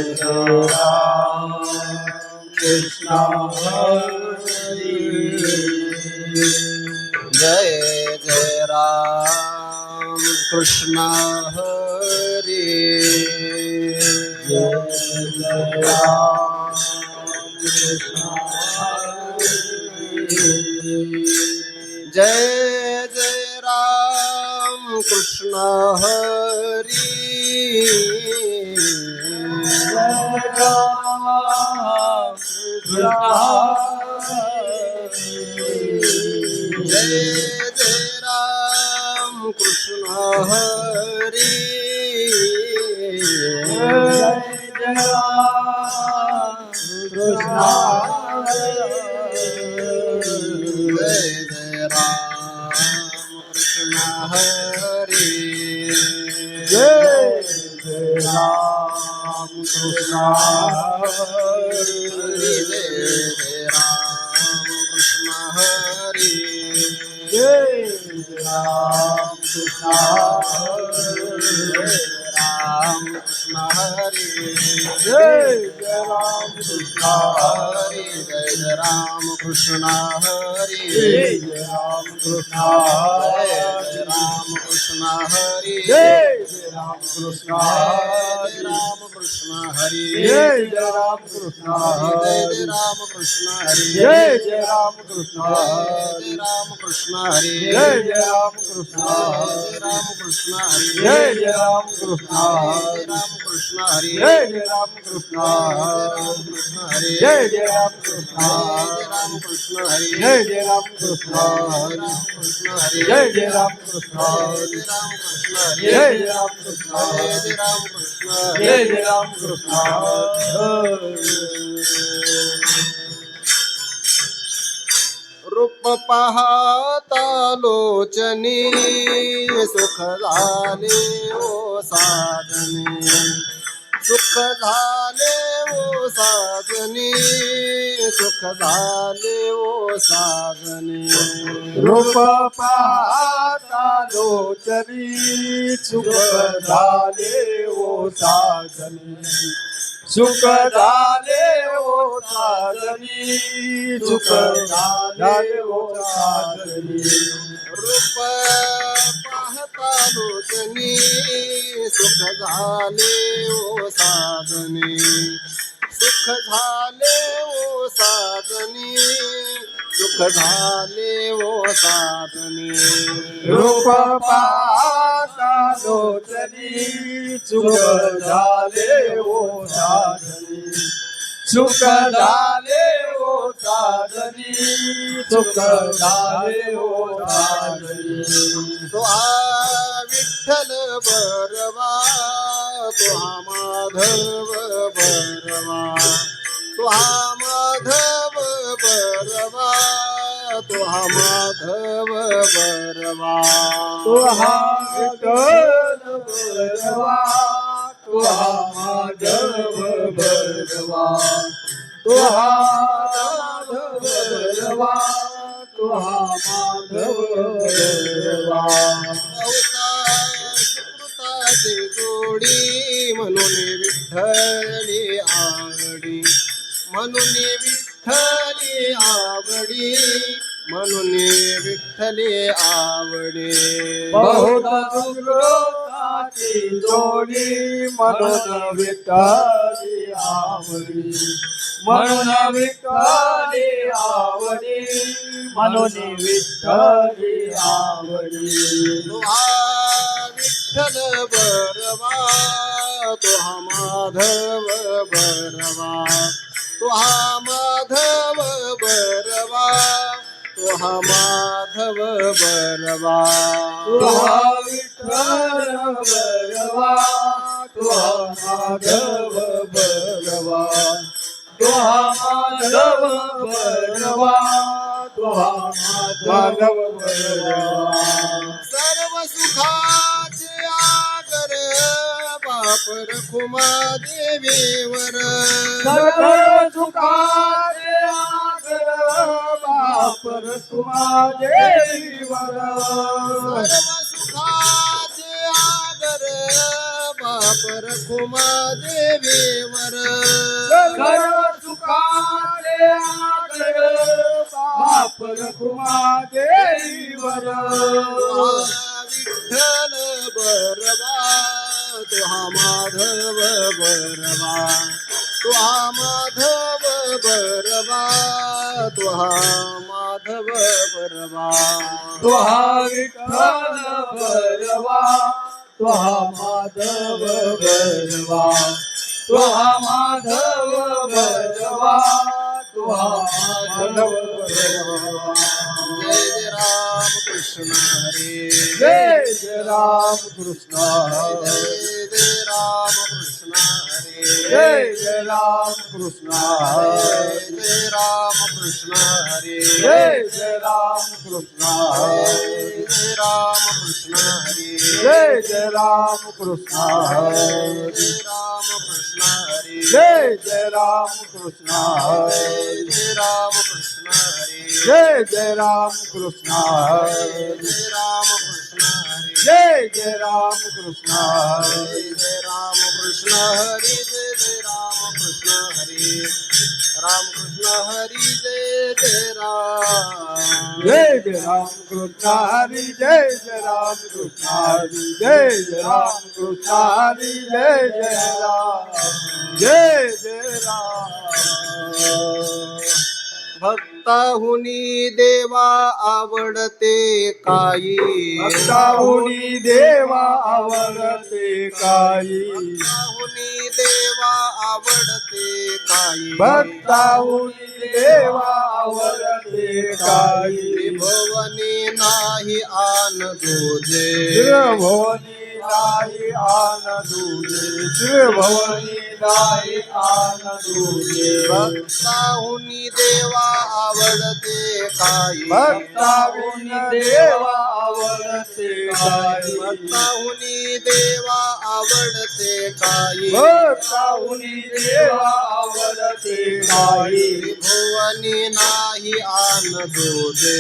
राम कृष्ण हरी जय जय राम कृष्ण हरी जय जय राम कृष्ण हरी जय जय राम कृष्ण हरी जय राम कृष्ण जय जय राम कृष्ण हरी जय जय राम कृष्ण जय जय राम कृष्ण हरी जय जय राम कृष्ण हरी जय जय राम कृष्ण राम कृष्ण हरी जय जय राम कृष्ण हरी जय राम कृष्ण हरी जय जय राम कृष्ण जय राम कृष्ण हरी जय जय राम कृष्ण जय राम कृष्ण हरी जय जय राम कृष्ण जय राम कृष्ण हरी जय जय राम कृष्ण जय राम कृष्ण हरी जय जय राम कृष्ण जय राम कृष्ण हरी जय जय राम कृष्ण जय राम कृष्ण हरी जय जय राम कृष्ण राम कृष्ण हरी जय जय राम कृष्ण राम कृष्ण हरी जय जय राम कृष्ण राम कृष्ण हरी जय जय राम कृष्ण राम कृष्ण हरी जय जय राम कृष्ण राम कृष्ण जय जय राम कृष्ण रूप पाहता लोचनी सुख झाले ओ साजनी सुख झाले ओ साजनी सुख झाले ओ साजनी रूप पाहता लोचनी सुख झाले ओ साजनी सुख झाले ओ साजनी सुख झाले ओ साजनी रूप पाहता लोचनी सुख झाले ओ साजनी सुख झाले ओ साजनी सुख झाले ओ साजनी रूप पाहता लोचनी सुख झाले ओ साजनी सुख झाले ओ साजनी सुख झाले ओ साजनी तो हा विठ्ठल बरवा तो हा माधव बरवा तो हा माधव बरवा तो हा माधव बरवा तो हा विठ्ठल बरवा तो हा माधव बरवा तो हा माधव बरवा तो हा माधव बरवा सुकृताची जोडी म्हणून विठ्ठली आवडी म्हणून विठ्ठली आवडी म्हणून विठ्ठली आवडी बहुधा सुकृताची जोडी म्हणून विठ्ठली आवडी म्हणून विठ्ठली आवडी म्हणून विठ्ठली आवडी तो हा विठ्ठल बरवा तो हा माधव बरवा तो हा माधव बरवा तो हा माधव बरवा तो हा विठ्ठल बरवा तो हा माधव बरवा तो हा माधव बरवा तो हा माधव बरवा सर्व सुखाचे आगर बाप रखुमा देवीवर सर्व सुखाचे आगर बाप रखुमा देवीवर सर्व सुखाचे आगर बापर खुमा देवीवर सर्व सुखाचे आगर बाप रखुमा देवीवर विठ्ठल बरवा तुहा माधव बरवा तुहा माधव बरवा तुहा माधव बरवा तुहा विठ्ठल बरवा तुहा माधव बरवा तुहा माधव बरवा तुहा माधव बरवा जय जय राम कृष्ण हरे जय जय राम कृष्ण जय जय राम कृष्ण हरे जय जय राम कृष्ण जय जय राम कृष्ण हरे जय जय राम कृष्ण जय जय राम कृष्ण हरे जय जय राम कृष्ण जय जय राम कृष्ण हरे जय जय राम कृष्ण जय जय राम कृष्ण हरे जय जय राम कृष्ण जय राम कृष्ण हरे जय जय राम कृष्ण हरे राम कृष्ण हरी जय जय राम जय जय राम कृष्ण हरी जय जय राम कृष्ण हरी जय जय राम कृष्ण हरी जय जय राम जय जय राम भक्ताहुनी देवा आवडते काही भक्ताहुनी देवा आवडते काही भक्ताहुनी देवा आवडते काही भक्ताहुनी देवा आवडते काही त्रिभुवनी नाही आन तुझे त्रिभुवनी नाही आन तुझे त्रिभुवनी नाही आन तुझे भक्ताहुनी देवा आवडते काही भक्ताहुनी देवा आवडते काही भक्ताहुनी देवा आवडते काही भक्ताहुनी देवा आवडते काही त्रिभुवनी नाही आन तुझे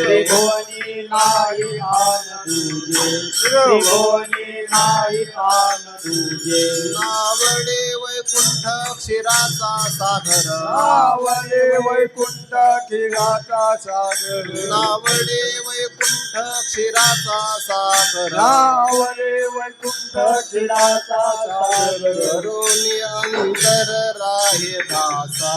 त्रिभुवनी नाही आन तुझे त्रिभुवनी नाही आन तुझे नावडे वैकुंठ क्षीराचा सागर नावडे वैकुंठ खिराचा सागर नावडे वैकुंठ क्षीराचा सागर नावडे वैकुंठ खिराचा सागर करुणी अंतर राहे दासा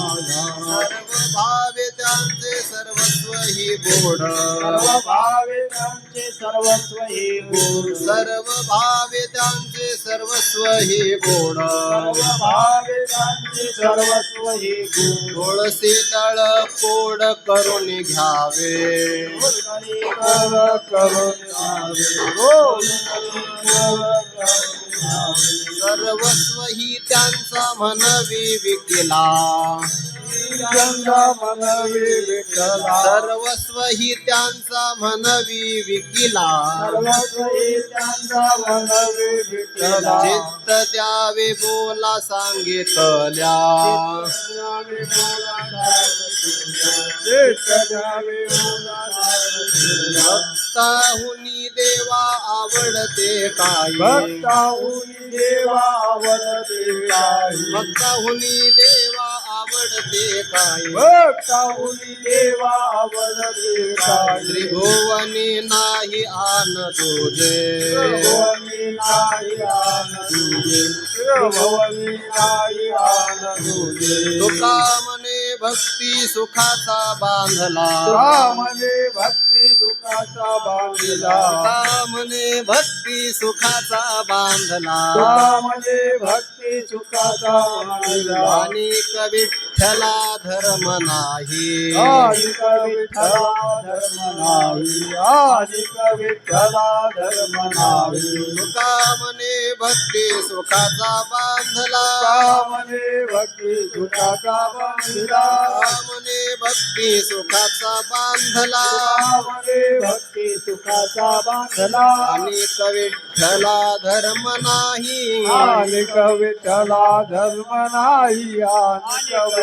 सर्व भावे त्यांचे सर्वस्व ही गोड सर्व भावे त्यांचे सर्वस्व हे गोड सर्व भावे त्यांचे सर्वस्व ही गोड सर्व भावे त्यांचे सर्वस्व हे गोड तुळसी दळ कोड करून घ्यावे करून आवे सर्वस्व ही त्यांचा म्हणवी विकिला मनवी विठ्ठला सर्वस्व ही त्यांचा म्हणवी विकिला सर्वस्व हे त्यांचा मनवी विठ्ठला चित्त द्यावे बोला सांगितल्या भक्ताहुनी देवा आवडते काही भक्ताहुनी देवा आवडते काही भक्ताहुनी देवा आवडते काही भक्ताहुनी देवा आवडते काही त्रिभुवनी नाही आन तुझे त्रिभुवनी नाही आन तुझे त्रिभुवनी नाही आन तुझे तुका म्हणे भक्ती सुखाचा बांधला म्हणे भक्ती सुखाचा बांधला तुका म्हणे भक्ती सुखाचा बांधला म्हणे भक्ती सुखाचा बांधला आणि विठ्ठला धर्म नाही आदिक विठ्ठला धर्म नाही आदिक विठ्ठला धर्म नाही तुका म्हणे भक्ती सुखाचा बांधला म्हणे भक्ती सुखाचा बांधला म्हणे भक्ती सुखाचा बांधला म्हणे भक्ती सुखाचा बांधला आणि विठ्ठला धर्म नाही आदिक विठ्ठला धर्म नाही आदिक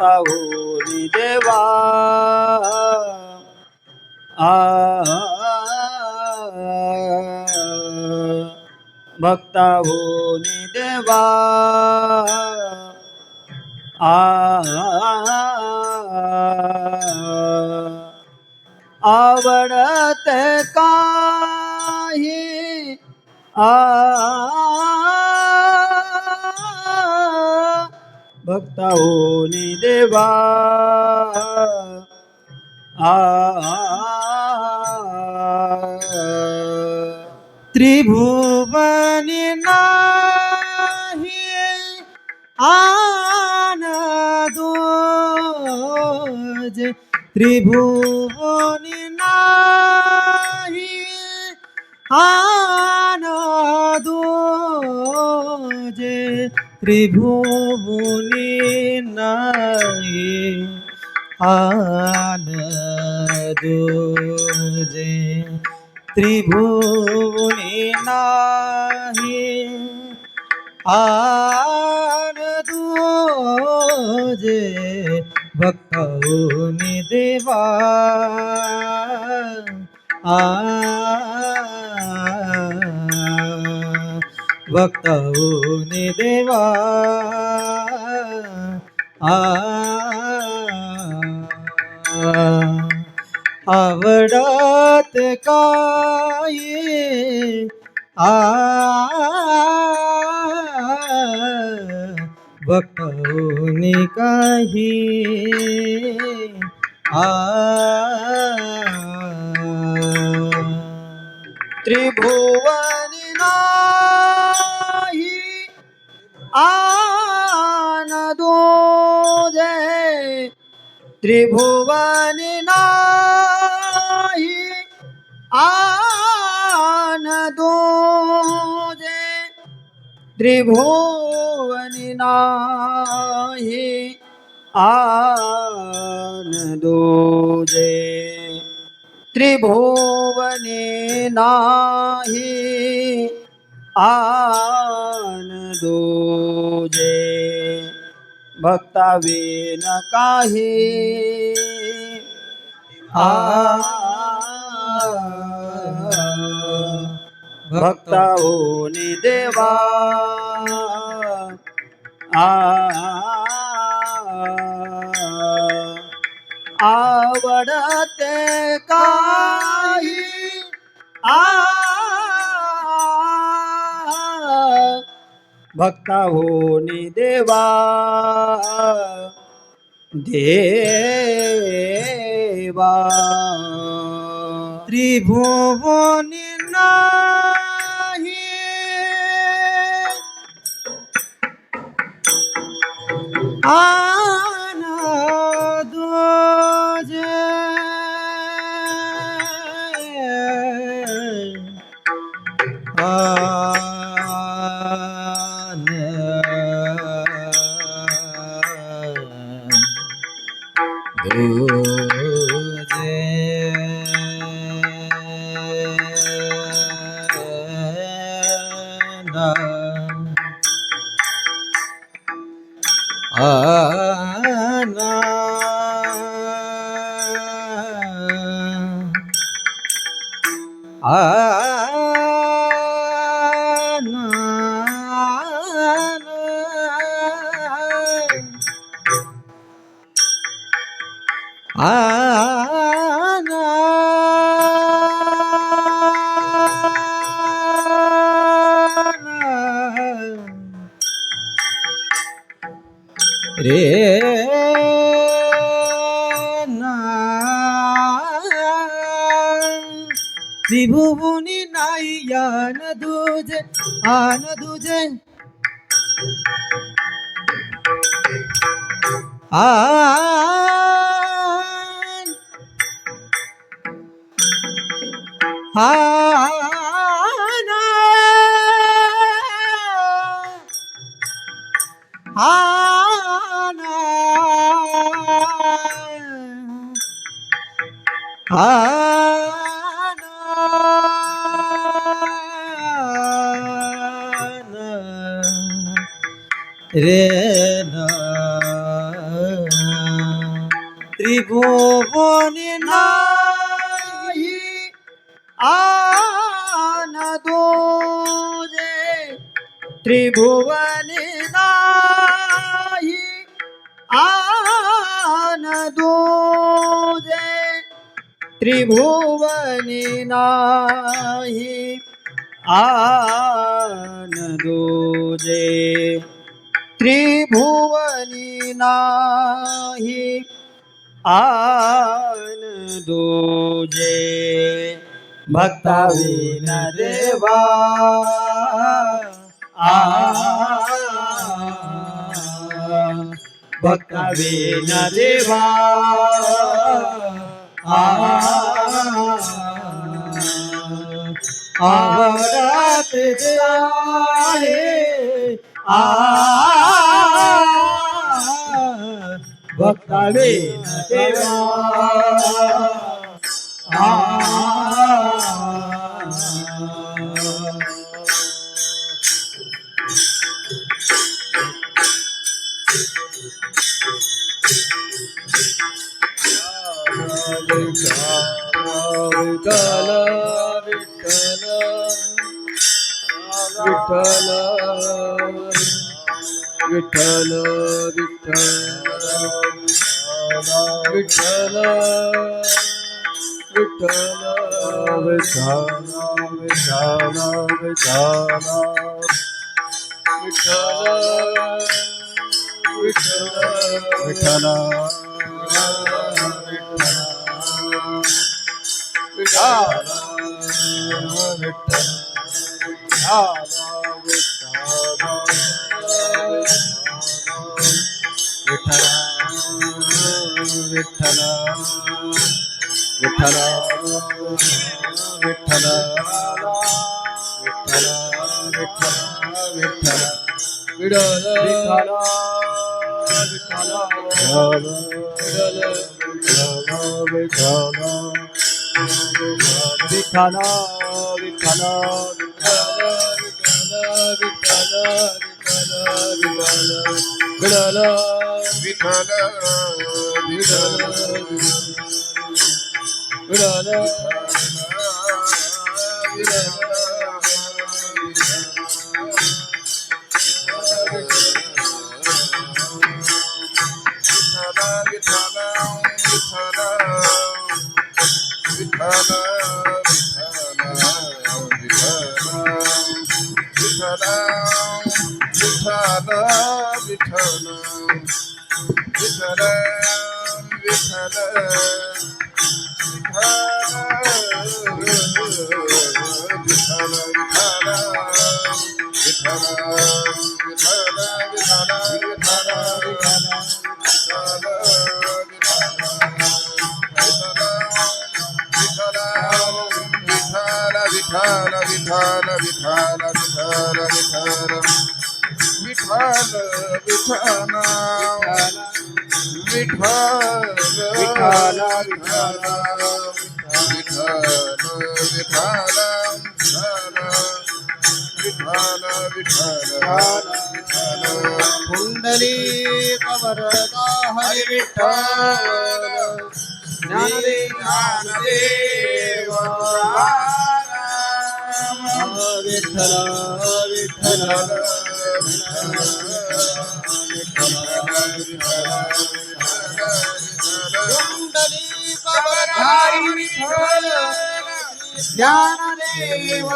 भक्ता होनी देवा भक्ता होनी देवा आवडत काही भक्ता होनी देवा त्रिभुवनी नाही आन दूजे त्रिभुवनी नाही आन दूजे त्रिभुवनी नाही आन दूजे त्रिभुवनी नाही आन दूजे भक्त होनी देवा भक्त होनी देवा आवडत काही भक्त होनी काही त्रिभुवनी नाही आन दूजे त्रिभुवनी नाही आन दूजे त्रिभुवनी नाही आन दूजे त्रिभुवनी नाही आन दूजे भक्ता विन काही भक्ता होनी देवा आवडते काही भक्ता होनी देवा देवा त्रिभुवनी नाही आन दूजे रे ना त्रिभुवनी नाही आन दूजे आन दूजे रे ना त्रिभुवनी नाही आन दुजे त्रिभुवनी नाही आन दुजे त्रिभुवनी नाही आन दुजे त्रिभुवनी नाही आन दुजे भक्ताविन देवा भक्ताविन देवा आवडत आहे भक्ताविन देवा विठ्ठल विठ्ठल विठ्ठल विठ्ठल विठ्ठल विठ्ठल पुंडलीक वरदा हरि विठ्ठल ज्ञानदेव विठ्ठल विठ्ठल पुंडलीक वरदा हरि विठ्ठल ज्ञानदेव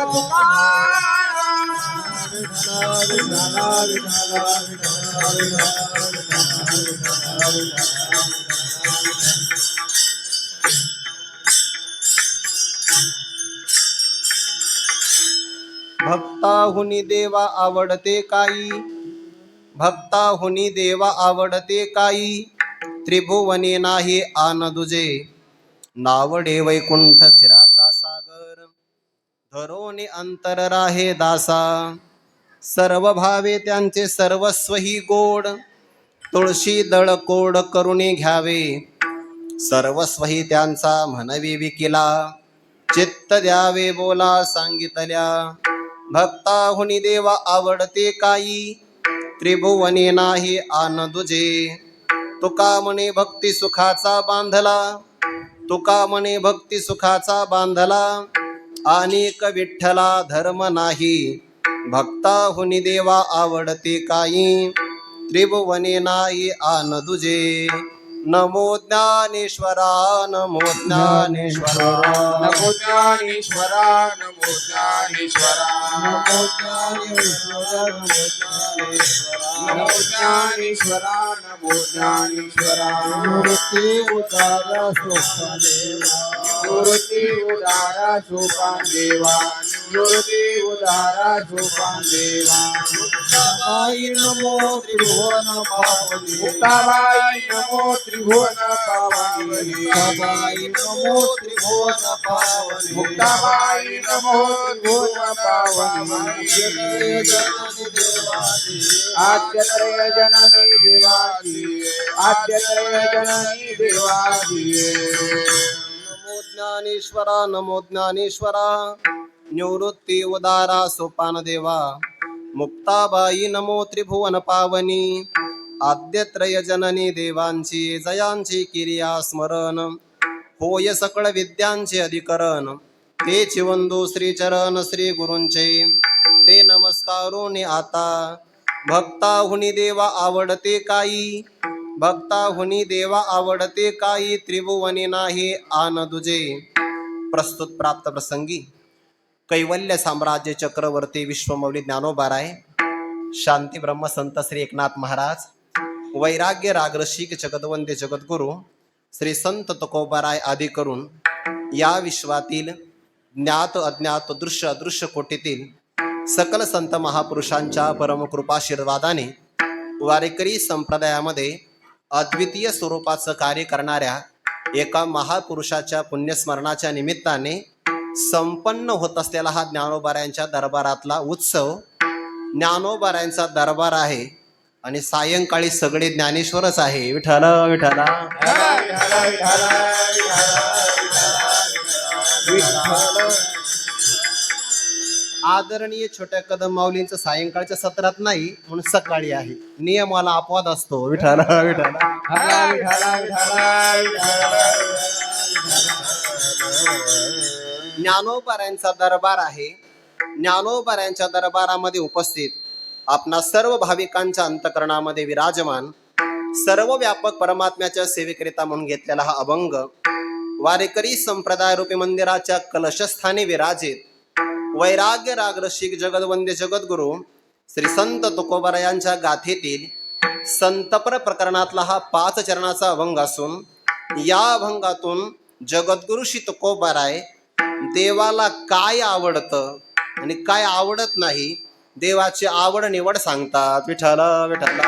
भक्ताहुनी देवा आवडते काही भक्ताहुनी देवा आवडते काही त्रिभुवनी नाही आन दुजे नावडे वैकुंठ क्षीराचा सागर धरोनी अंतर राहे दासा सर्व भावे त्यांचे सर्वस्व ही गोड तुळशी दळ कोड करुणी घ्यावे सर्वस्व ही त्यांचा म्हणवी विकिला चित्त द्यावे बोला सांगितल्या भक्ताहुनी देवा आवडते काही त्रिभुवनी नाही आन दुजे तुका म्हणे भक्ती सुखाचा बांधला, तुका म्हणे भक्ती सुखाचा बांधला, अनेक विठ्ठला धर्म नाही, भक्ताहुनी देवा आवडते काही, त्रिभुवने नाही आन दुजे. नमो ज्ञानेश्वरा, नमो ज्ञानेश्वरा, नमो ज्ञानेश्वरा, नमो ज्ञानेश्वरा, नमो ज्ञानेश्वरा, नमो ज्ञानेश्वरा, नमो ज्ञानेश्वरा. मूर्ती उदारा सोपादेवा, निवृत्ती उदारा सोपान देवा, निवृत्ती उदारा सोपान देवा. मुक्ताबाई नमो त्रिभुवन पावनी, मुक्ताबाई नमो त्रिभुवन पावनी, मुक्ताबाई नमो त्रिभुवन पावनी, मुक्ताबाई नमो त्रिभुवन पावनी. जय जननी देवाची, आद्यत्रय जननी देवाची, आद्यत्रय जननी देवाची. नमो ज्ञानेश्वरा, नमो ज्ञानेश्वरा, निवृत्ती उदारा सोपान देवा, मुक्ताबाई नमो त्रिभुवन पावनी, आद्यत्रय जननी देवांची जयांची किरिया स्मरण, होय सकळ विद्यांचे अधिकरण, ते चिवंदू श्रीचरण श्री गुरूंचे, ते नमस्कारोने आता, भक्ताहुनी देवा आवडते काही, भक्ताहुनी देवा आवडते काही, त्रिभुवनी नाही आन दुजे. प्रस्तुत प्राप्त प्रसंगी कैवल्य साम्राज्य चक्रवर्ती विश्वमौली ज्ञानोबाराय, शांती ब्रह्म संत श्री एकनाथ महाराज, वैराग्य रागरसिक जगदवंदे जगद्गुरु श्री संत तुकोबाराय आदी करून या विश्वातील ज्ञात अज्ञात दृश्य अदृश्य कोटीतील सकल संत महापुरुषांच्या परमकृपाशीर्वादाने वारेकरी संप्रदायामध्ये अद्वितीय स्वरूपाचं कार्य करणाऱ्या एका महापुरुषाच्या पुण्यस्मरणाच्या निमित्ताने संपन्न होत असलेला हा ज्ञानोबारायांच्या दरबारातला उत्सव, ज्ञानोबारायांचा दरबार आहे आणि सायंकाळी सगळे ज्ञानेश्वरच आहे. विठ्ठल विठ्ठल आदरणीय छोट्या कदम माऊलींचं सायंकाळच्या सत्रात नाही म्हणून सकाळी आहे, नियमाला अपवाद असतो. विठ्ठल विठ्ठल ज्ञानोबारायांचा दरबार आहे. ज्ञानोबारायांच्या दरबारामध्ये उपस्थित आपणा सर्व भाविकांच्या अंतकरणामध्ये विराजमान सर्व व्यापक परमात्म्याच्या सेवेकरिता म्हणून घेतलेला हा अभंग वारेकरी संप्रदाय रूपी मंदिराच्या कलशस्थानी विराजित वैराग्य रागरसिक जगदवंदे जगद्गुरु श्री संत तुकोबारायांच्या गाथेतील संतपर प्रकरणातला हा 5 चरणाचा अभंग असून या अभंगातून जगद्गुरु श्री तुकोबाराय देवाला काय आवडतं आणि काय आवडत नाही देवाची आवड निवड सांगतात. विठ्ठल विठ्ठल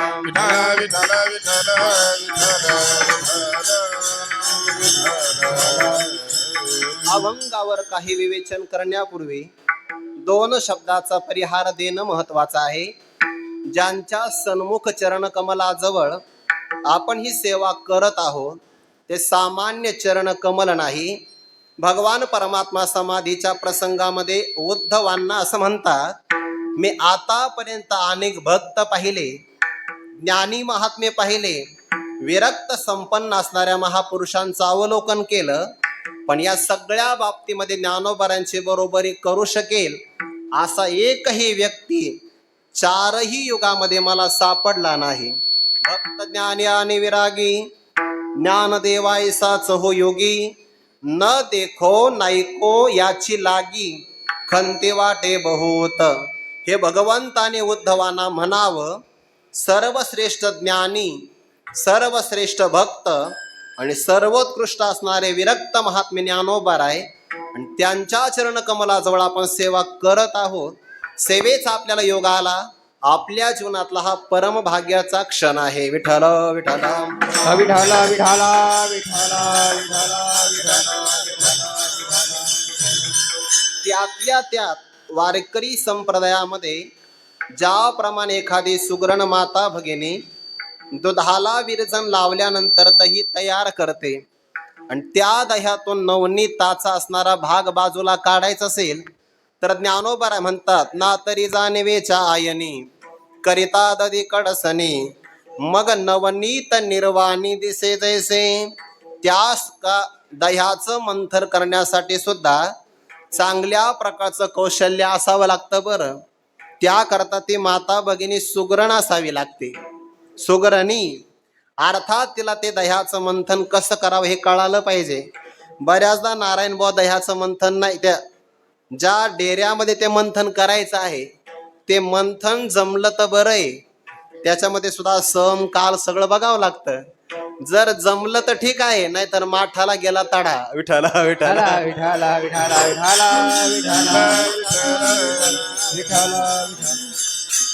अभंगावर काही विवेचन करण्यापूर्वी 2 शब्दाचा परिहार देणं महत्वाचं आहे. ज्यांच्या सन्मुख चरण कमलाजवळ आपण ही सेवा करत आहोत ते सामान्य चरण कमल नाही. भगवान परमात्मा समाधीच्या प्रसंगामध्ये उद्धवांना असं म्हणतात, मी आतापर्यंत अनेक भक्त पाहिले, ज्ञानी महात्मे पाहिले, विरक्त संपन्न असणाऱ्या महापुरुषांचं अवलोकन केलं, पण या सगळ्या बाबतीमध्ये ज्ञानोबारांची बरोबरी करू शकेल असा एकही व्यक्ती 4ही युगामध्ये मला सापडला नाही. भक्त ज्ञानी आणि विरागी ज्ञानदेवायसाच हो योगी, न देखो नाईको याची लागी, खंते वाटे बहुत. हे भगवंताने उद्धवांना म्हणावं, सर्वश्रेष्ठ ज्ञानी, सर्वश्रेष्ठ भक्त आणि सर्वोत्कृष्ट असणारे विरक्त महात्मे ज्ञानोबाराय आणि त्यांच्या चरण कमलाजवळ आपण सेवा करत आहोत. सेवेचा आपल्याला योग आला, आपल्या जीवनातला हा परम भाग्याचा क्षण आहे. विठ्ठल विठ्ठल विठाला विठाला विठाला त्यातल्या त्यात वारकरी संप्रदायामध्ये ज्याप्रमाणे एखादी सुगरण माता भगिनी दुधाला विरजण लावल्यानंतर दही तयार करते आणि त्या दह्यातून नवनीताचा असणारा भाग बाजूला काढायचा असेल तर ज्ञानोबाराय म्हणतात, ना तरी जाणवेच्या आयनी करिता दधी कडसनी मग नवनीत निर्वाणी दिसे जैसे. त्यास का दह्याचं मंथन करण्यासाठी सुद्धा चांगल्या प्रकारचं कौशल्य असावं लागतं बरं. त्याकरता ती माता भगिनी सुगरण असावी लागते. सुगरणी अर्थात तिला ते दह्याचं मंथन कसं करावं हे कळालं पाहिजे. बऱ्याचदा नारायण बुवा दह्याचं मंथन नाही, त्या ज्या डेऱ्यामध्ये ते मंथन करायचं आहे ते मंथन जमलं तर बरं आहे. त्याच्यामध्ये सुद्धा सम काल सगळं बघावं लागतं. जर जमलं तर ठीक आहे, नाहीतर माठाला गेला तडा. विठाला विठाला विठाला विठाला विठाला विठाला विठाला.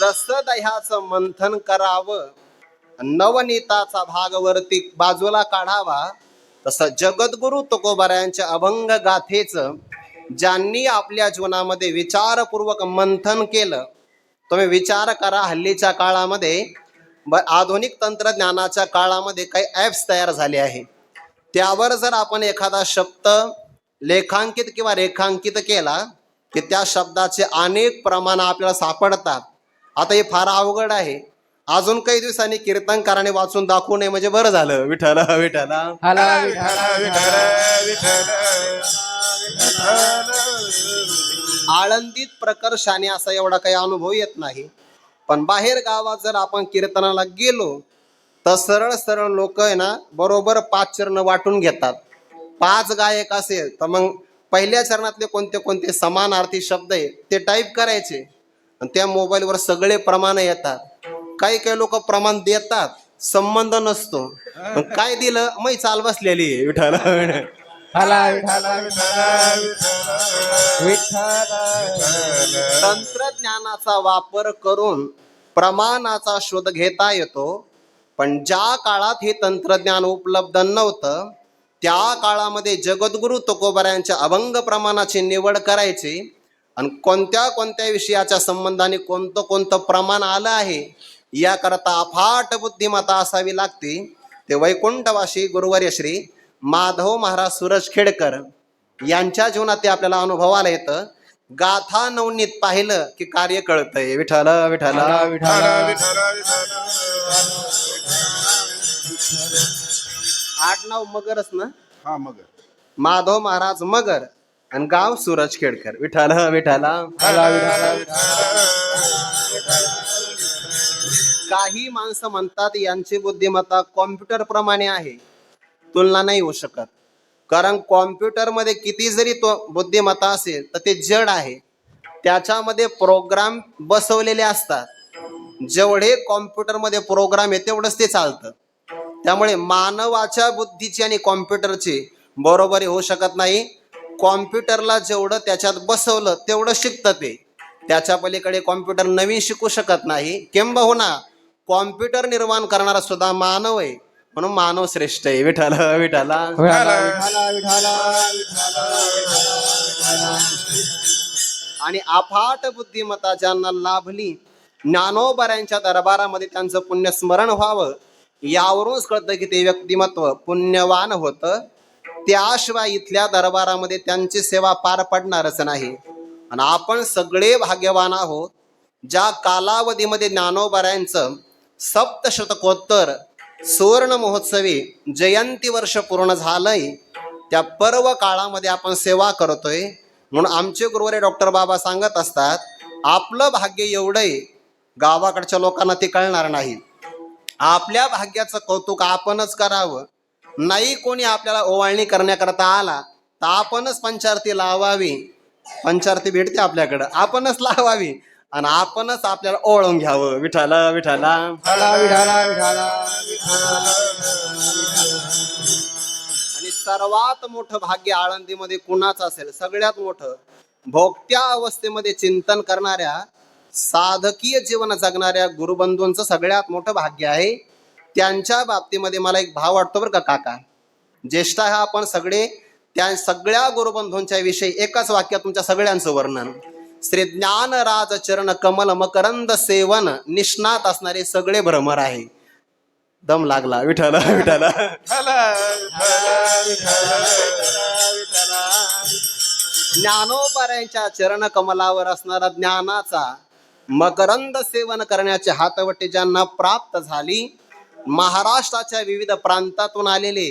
जसं दह्याचं मंथन करावं, नवनीताचा भाग वरती बाजूला काढावा, तसं जगद्गुरु तुकोबारायांच्या अभंग गाथेचं ज्यांनी आपल्या जीवनामध्ये विचारपूर्वक मंथन केलं. तुम्ही विचार करा, हल्लीच्या काळामध्ये आधुनिक तंत्रज्ञानाच्या काळामध्ये काही ॲप्स तयार झाले आहे. त्यावर जर आपण एखादा शब्द लेखांकित किंवा रेखांकित केला की त्या शब्दाचे अनेक प्रमाण आपल्याला सापडतात. आता हे फार अवघड आहे. अजून काही दिवसांनी कीर्तनकाराने वाचून दाखवू नये म्हणजे बरं झालं. विठाला विठाला विठाला विठाला विठाला. आळंदीत प्रकर्षाने असा एवढा काही अनुभव येत नाही, पण बाहेर गावात जर आपण कीर्तनाला गेलो तर सरळ सरळ लोक आहे ना बरोबर 5 चरण वाटून घेतात. 5 गायक असेल तर मग पहिल्या चरणातले कोणते कोणते समानार्थी शब्द आहे ते टाईप करायचे आणि त्या मोबाईलवर सगळे प्रमाण येतात. काही काही लोक प्रमाण देतात, संबंध नसतो, मग काय दिलं मै चाल बसलेली आहे. विठाला विठाला विठाला विठाला. तंत्रज्ञानाचा वापर करून प्रमाणाचा शोध घेता येतो, पण ज्या काळात हे तंत्रज्ञान उपलब्ध नव्हतं त्या काळामध्ये जगद्गुरु तुकोबारायांच्या अभंग प्रमाणाची निवड करायची आणि कोणत्या कोणत्या विषयाच्या संबंधाने कोणतं कोणतं प्रमाण आलं आहे याकरता अफाट बुद्धिमत्ता असावी लागते. ते वैकुंठवासी गुरुवर्य श्री माधव महाराज सुरजखेडकर यांच्या जीवनात ते आपल्याला अनुभवाला येतं. गाथा नवनीत पाहिलं की कार्य कळतंय. विठाला विठाला विठाला. आडनाव मगरच ना. हा मग माधव महाराज मगर आणि गाव सुरजखेडकर. विठाला विठाला. काही माणसं म्हणतात यांची बुद्धिमत्ता कॉम्प्युटर प्रमाणे आहे. तुलना नाही होऊ शकत, कारण कॉम्प्युटरमध्ये किती जरी तो बुद्धिमत्ता असेल तर ते जड आहे. त्याच्यामध्ये प्रोग्राम बसवलेले असतात. जेवढे कॉम्प्युटरमध्ये प्रोग्राम आहे तेवढंच ते चालतं. त्यामुळे मानवाच्या बुद्धीची आणि कॉम्प्युटरची बरोबरी होऊ शकत नाही. कॉम्प्युटरला जेवढं त्याच्यात बसवलं तेवढं शिकतं ते. त्याच्या पलीकडे कॉम्प्युटर नवीन शिकू शकत नाही. किंबहुना कॉम्प्युटर निर्माण करणारा सुद्धा मानव आहे, म्हणून मानव श्रेष्ठ आहे. विठाला विठाला. आणि अफाट बुद्धिमत्ता ज्यांना लाभली, ज्ञानोबारायांच्या दरबारामध्ये त्यांचं पुण्यस्मरण व्हावं यावरूनच कळतं की ते व्यक्तिमत्व पुण्यवान होतं. त्याशिवाय इथल्या दरबारामध्ये त्यांची सेवा पार पडणारच नाही. आणि आपण सगळे भाग्यवान आहोत ज्या कालावधीमध्ये ज्ञानोबारायांचं सप्तशतकोत्तर सुवर्ण महोत्सवी जयंती वर्ष पूर्ण झालंय. त्या पर्व काळामध्ये आपण सेवा करतोय. म्हणून आमचे गुरुवारी डॉक्टर बाबा सांगत असतात, आपलं भाग्य एवढंय गावाकडच्या लोकांना ते कळणार नाही. आपल्या भाग्याचं कौतुक आपणच करावं. नाही कोणी आपल्याला ओवाळणी करण्याकरता आला तर आपणच पंचारती लावावी. पंचारती भेटते आपल्याकडं, आपणच लावावी आणि आपणच आपल्याला ओळून घ्यावं. विठाला विठाला. आणि सर्वात मोठं भाग्य आळंदीमध्ये कुणाचं असेल? सगळ्यात मोठं भोगत्या अवस्थेमध्ये चिंतन करणाऱ्या, साधकीय जीवन जगणाऱ्या गुरुबंधूंचं सगळ्यात मोठं भाग्य आहे. त्यांच्या बाबतीमध्ये मला एक भाव वाटतो बरं का काका. ज्येष्ठ आहे आपण सगळे, त्या सगळ्या गुरुबंधूंच्या विषयी एकच वाक्य तुमच्या सगळ्यांचं वर्णन. श्री ज्ञानराज चरण कमल मकरंद सेवन निष्णात असणारे सगळे भ्रमर आहे. दम लागला. विठाला विठाला. ज्ञानोबारायांच्या चरण कमलावर असणारा ज्ञानाचा मकरंद सेवन करण्याची हातवटी ज्यांना प्राप्त झाली महाराष्ट्राच्या विविध प्रांतातून आलेले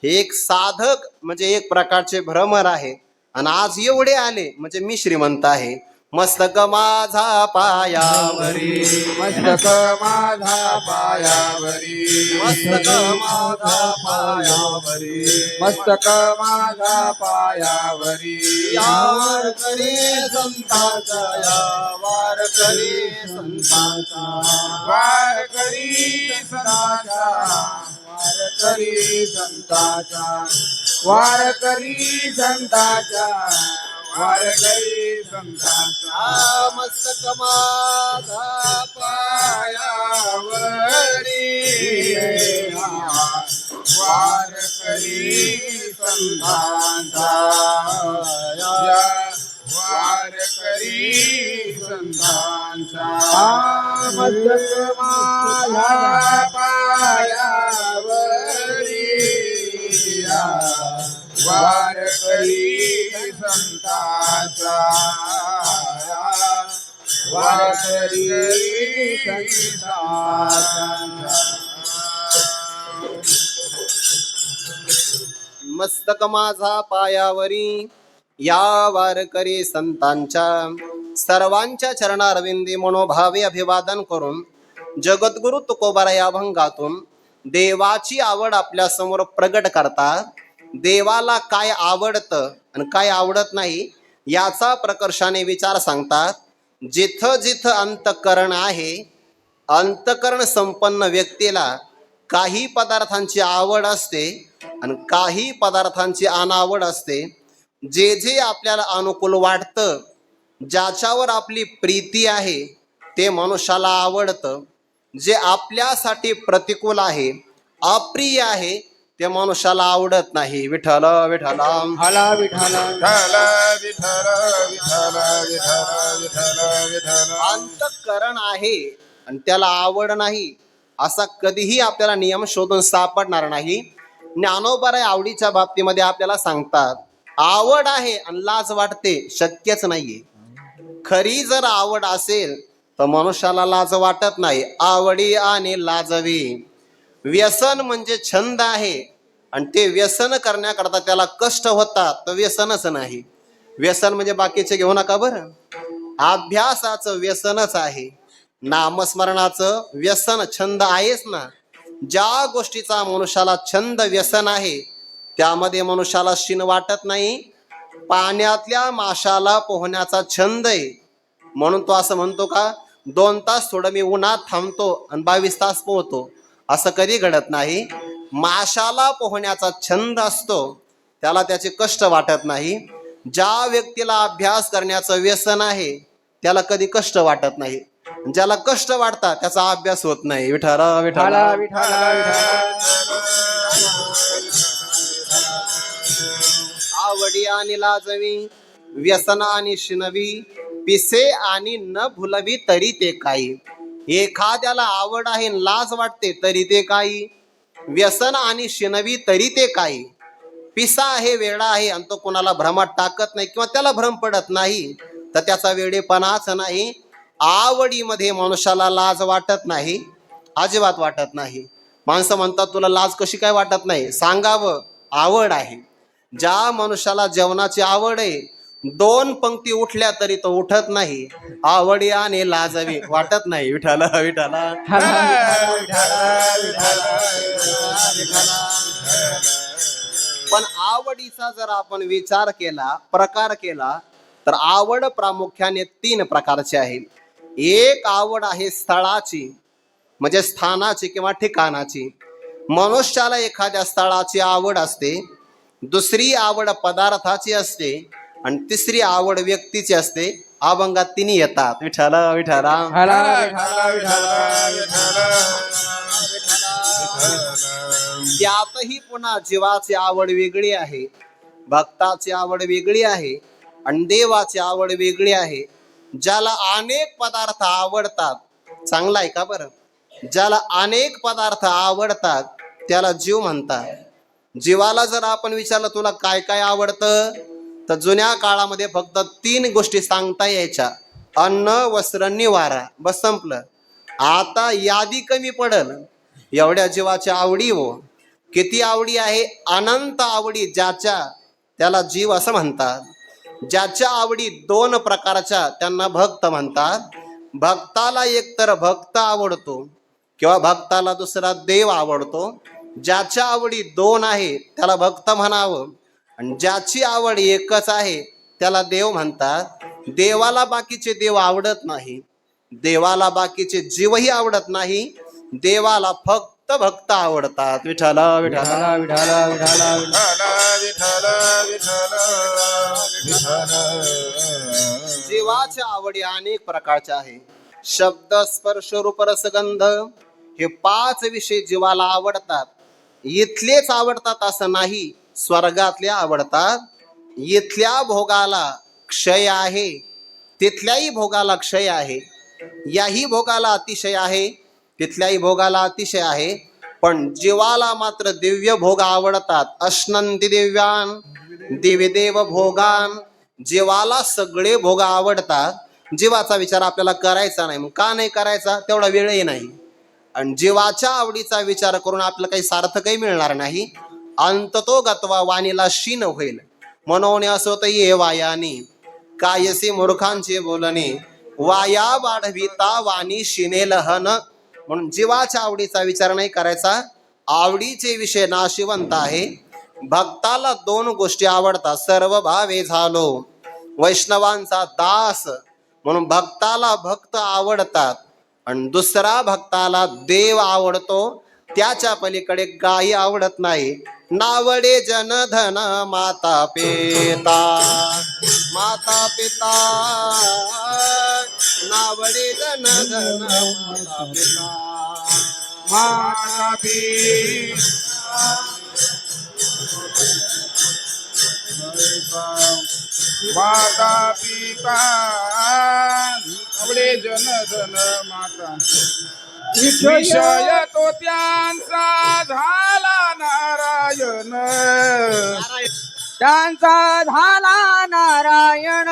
हे एक साधक म्हणजे एक प्रकारचे भ्रमर आहे. आणि आज एवढे आले म्हणजे मी श्रीमंत आहे. मस्तक माझा पायावरी, मस्तक माझा पायावरी, मस्तक माझा पायावरी, मस्तक माझा पायावरी. या वारकरी संतांचा, या वारकरी संतांचा, वारकरी संतांचा, वारकरी संतांचा, वारकरी संतांचा, वारकरी संतांचा. मस्तक माझा पायावरी, वारकरी संतांचा, वारकरी संतांचा. मस्तक माझा पायावरी, वारकरी संतांचा, वारकरी संतांचा. मस्तक माझा पायावरी, या वारकरी संतांच्या. सर्वांच्या चरणारविंदी मनोभावे अभिवादन करून जगद्गुरु तुकोबारा या अभंगातून देवाची आवड आपल्या समोर प्रगट करतात. देवाला काय आवडतं आणि काय आवडत नाही याचा प्रकर्षाने विचार सांगतात. जिथं जिथं अंतःकरण आहे, अंतःकरण संपन्न व्यक्तीला काही पदार्थांची आवड असते आणि काही पदार्थांची अनावड असते. जे जे आपल्याला अनुकूल वाटतं, ज्याच्यावर आपली प्रीती आहे ते मनुष्याला आवडतं. जे आपल्यासाठी प्रतिकूल आहे, अप्रिय आहे ते मनुष्याला आवडत नाही. विठ्ठल विठ्ठल हला विठ्ठल विठ्ठल विठ्ठल विठ्ठल विठ्ठल विठ्ठल विठ्ठल. अंतःकरण आहे आणि त्याला आवड नाही असा कधीही आपल्याला नियम शोधून सापडणार नाही. ज्ञानोबा आवडीच्या बाबतीमध्ये आपल्याला सांगतात, आवड आहे आणि लाज वाटते शक्यच नाहीये. खरी जर आवड असेल तर मनुष्याला लाज वाटत नाही. आवडी आणि लाजवी. व्यसन म्हणजे छंद आहे आणि ते व्यसन करण्याकरता त्याला कष्ट होतात, तर व्यसनच नाही. व्यसन म्हणजे बाकीचे घेऊ नका बरं. अभ्यासाचं व्यसनच आहे, नामस्मरणाचं व्यसन छंद आहेच ना. ज्या गोष्टीचा मनुष्याला छंद व्यसन आहे त्यामध्ये मनुष्याला शीन वाटत नाही. पाण्यातल्या माशाला पोहण्याचा छंद आहे म्हणून तो असं म्हणतो का 2 तास थोडं मी उन्हात थांबतो आणि 22 तास पोहतो, असं कधी घडत नाही. माशाला पोहण्याचा छंद असतो, त्याला त्याचे कष्ट वाटत नाही. ज्या व्यक्तीला अभ्यास करण्याचं व्यसन आहे त्याला कधी कष्ट वाटत नाही. ज्याला कष्ट वाटतात त्याचा अभ्यास होत नाही. विठ्ठल विठ्ठल आवडी आणि लाजवी, व्यसन आणि शिनवी, पिसे आणि न भुलवी तरी ते काही. एखाद्याला आवड आहे लाज वाटते तरी ते काही, व्यसन आणि शिनवी तरी ते काही. पिसा आहे, वेडा आहे आणि तो कोणाला भ्रमात टाकत नाही किंवा त्याला भ्रम पडत नाही तर त्याचा वेडेपणाच नाही. आवडीमध्ये मनुष्याला लाज वाटत नाही, अजिबात वाटत नाही. माणसं म्हणतात तुला लाज कशी काय वाटत नाही, सांगावं आवड आहे. ज्या मनुष्याला जेवणाची आवड आहे 2 पंक्ती उठल्या तरी तो उठत नाही. आवडी आणि लाजवी वाटत नाही. विठ्ठल विठ्ठल. पण आवडीचा जर आपण विचार केला, प्रकार केला तर आवड प्रामुख्याने 3 प्रकारची आहे. एक आवड आहे स्थळाची म्हणजे स्थानाची किंवा ठिकाणाची. मनुष्याला एखाद्या स्थळाची आवड असते, दुसरी आवड पदार्थाची असते आणि तिसरी आवड व्यक्तीची असते. अभंगात 3 येतात. विठ्ठल विठ्ठल. त्यातही पुन्हा जीवाची आवड वेगळी आहे, भक्ताची आवड वेगळी आहे आणि देवाची आवड वेगळी आहे. ज्याला अनेक पदार्थ आवडतात, चांगला आहे का बरं, ज्याला अनेक पदार्थ आवडतात त्याला जीव म्हणतात. जीवाला जर आपण विचारलं तुला काय काय आवडतं तर जुन्या काळामध्ये फक्त 3 गोष्टी सांगता यायच्या, अन्न वस्त्र निवारा, बस संपलं. आता यादी कमी पडल. एवढ्या जीवाच्या आवडी हो, किती आवडी आहे, अनंत आवडी. ज्याच्या त्याला जीव असं म्हणतात. ज्याच्या आवडी दोन प्रकारच्या त्यांना भक्त म्हणतात. भक्ताला एकतर भक्त आवडतो किंवा भक्ताला दुसरा देव आवडतो. ज्याच्या आवडी दोन आहे त्याला भक्त म्हणावं, आणि ज्याची आवड एकच आहे त्याला देव म्हणतात. देवाला बाकीचे देव आवडत नाही, देवाला बाकीचे जीवही आवडत नाही, देवाला फक्त भक्त आवडतात. विठ्ठल विठ्ठल विठ्ठल विठ्ठल विठ्ठल विठ्ठल विठ्ठल. जीवाच्या आवडी अनेक प्रकारच्या आहे. शब्द स्पर्श रूप रसगंध हे 5 विषय जीवाला आवडतात. इथलेच आवडतात असं नाही, स्वर्गातले आवडतात. इथल्या भोगाला क्षय आहे, तिथल्याही भोगाला क्षय आहे. याही भोगाला अतिशय आहे, तिथल्याही भोगाला अतिशय आहे. पण जीवाला मात्र दिव्य भोग आवडतात. अश्नंती दिव्यान दिव्यदेव भोगान. जीवाला सगळे भोग आवडतात. जीवाचा विचार आपल्याला करायचा नाही. मग का नाही करायचा? तेवढा वेळही नाही. आणि जीवाच्या आवडीचा विचार करून आपल्याला काही सार्थकही मिळणार नाही. अंततो गत्वा वाणीला शीन होईल. म्हणून असोत ये वायानी कायसे मूर्खांचे बोलणे, वाया वाढविता वाणी शिनेल हन. म्हणून जीवाच्या आवडीचा विचार नाही करायचा. आवडीचे विषय नाशिवंत आहे. भक्ताला 2 गोष्टी आवडतात. सर्व भावे झालो वैष्णवांचा दास, म्हणून भक्ताला भक्त आवडतात. आणि दुसरा भक्ताला देव आवडतो, त्याच्या पलीकडे काही आवडत नाही. नावडे जनधन माता पिता, माता पिता. नावडे जनधन माता पिता, माता पिता माता पिता आवडे जनधन माता. विषय तो त्यांचा झाला नारायण, त्यांचा झाला नारायण.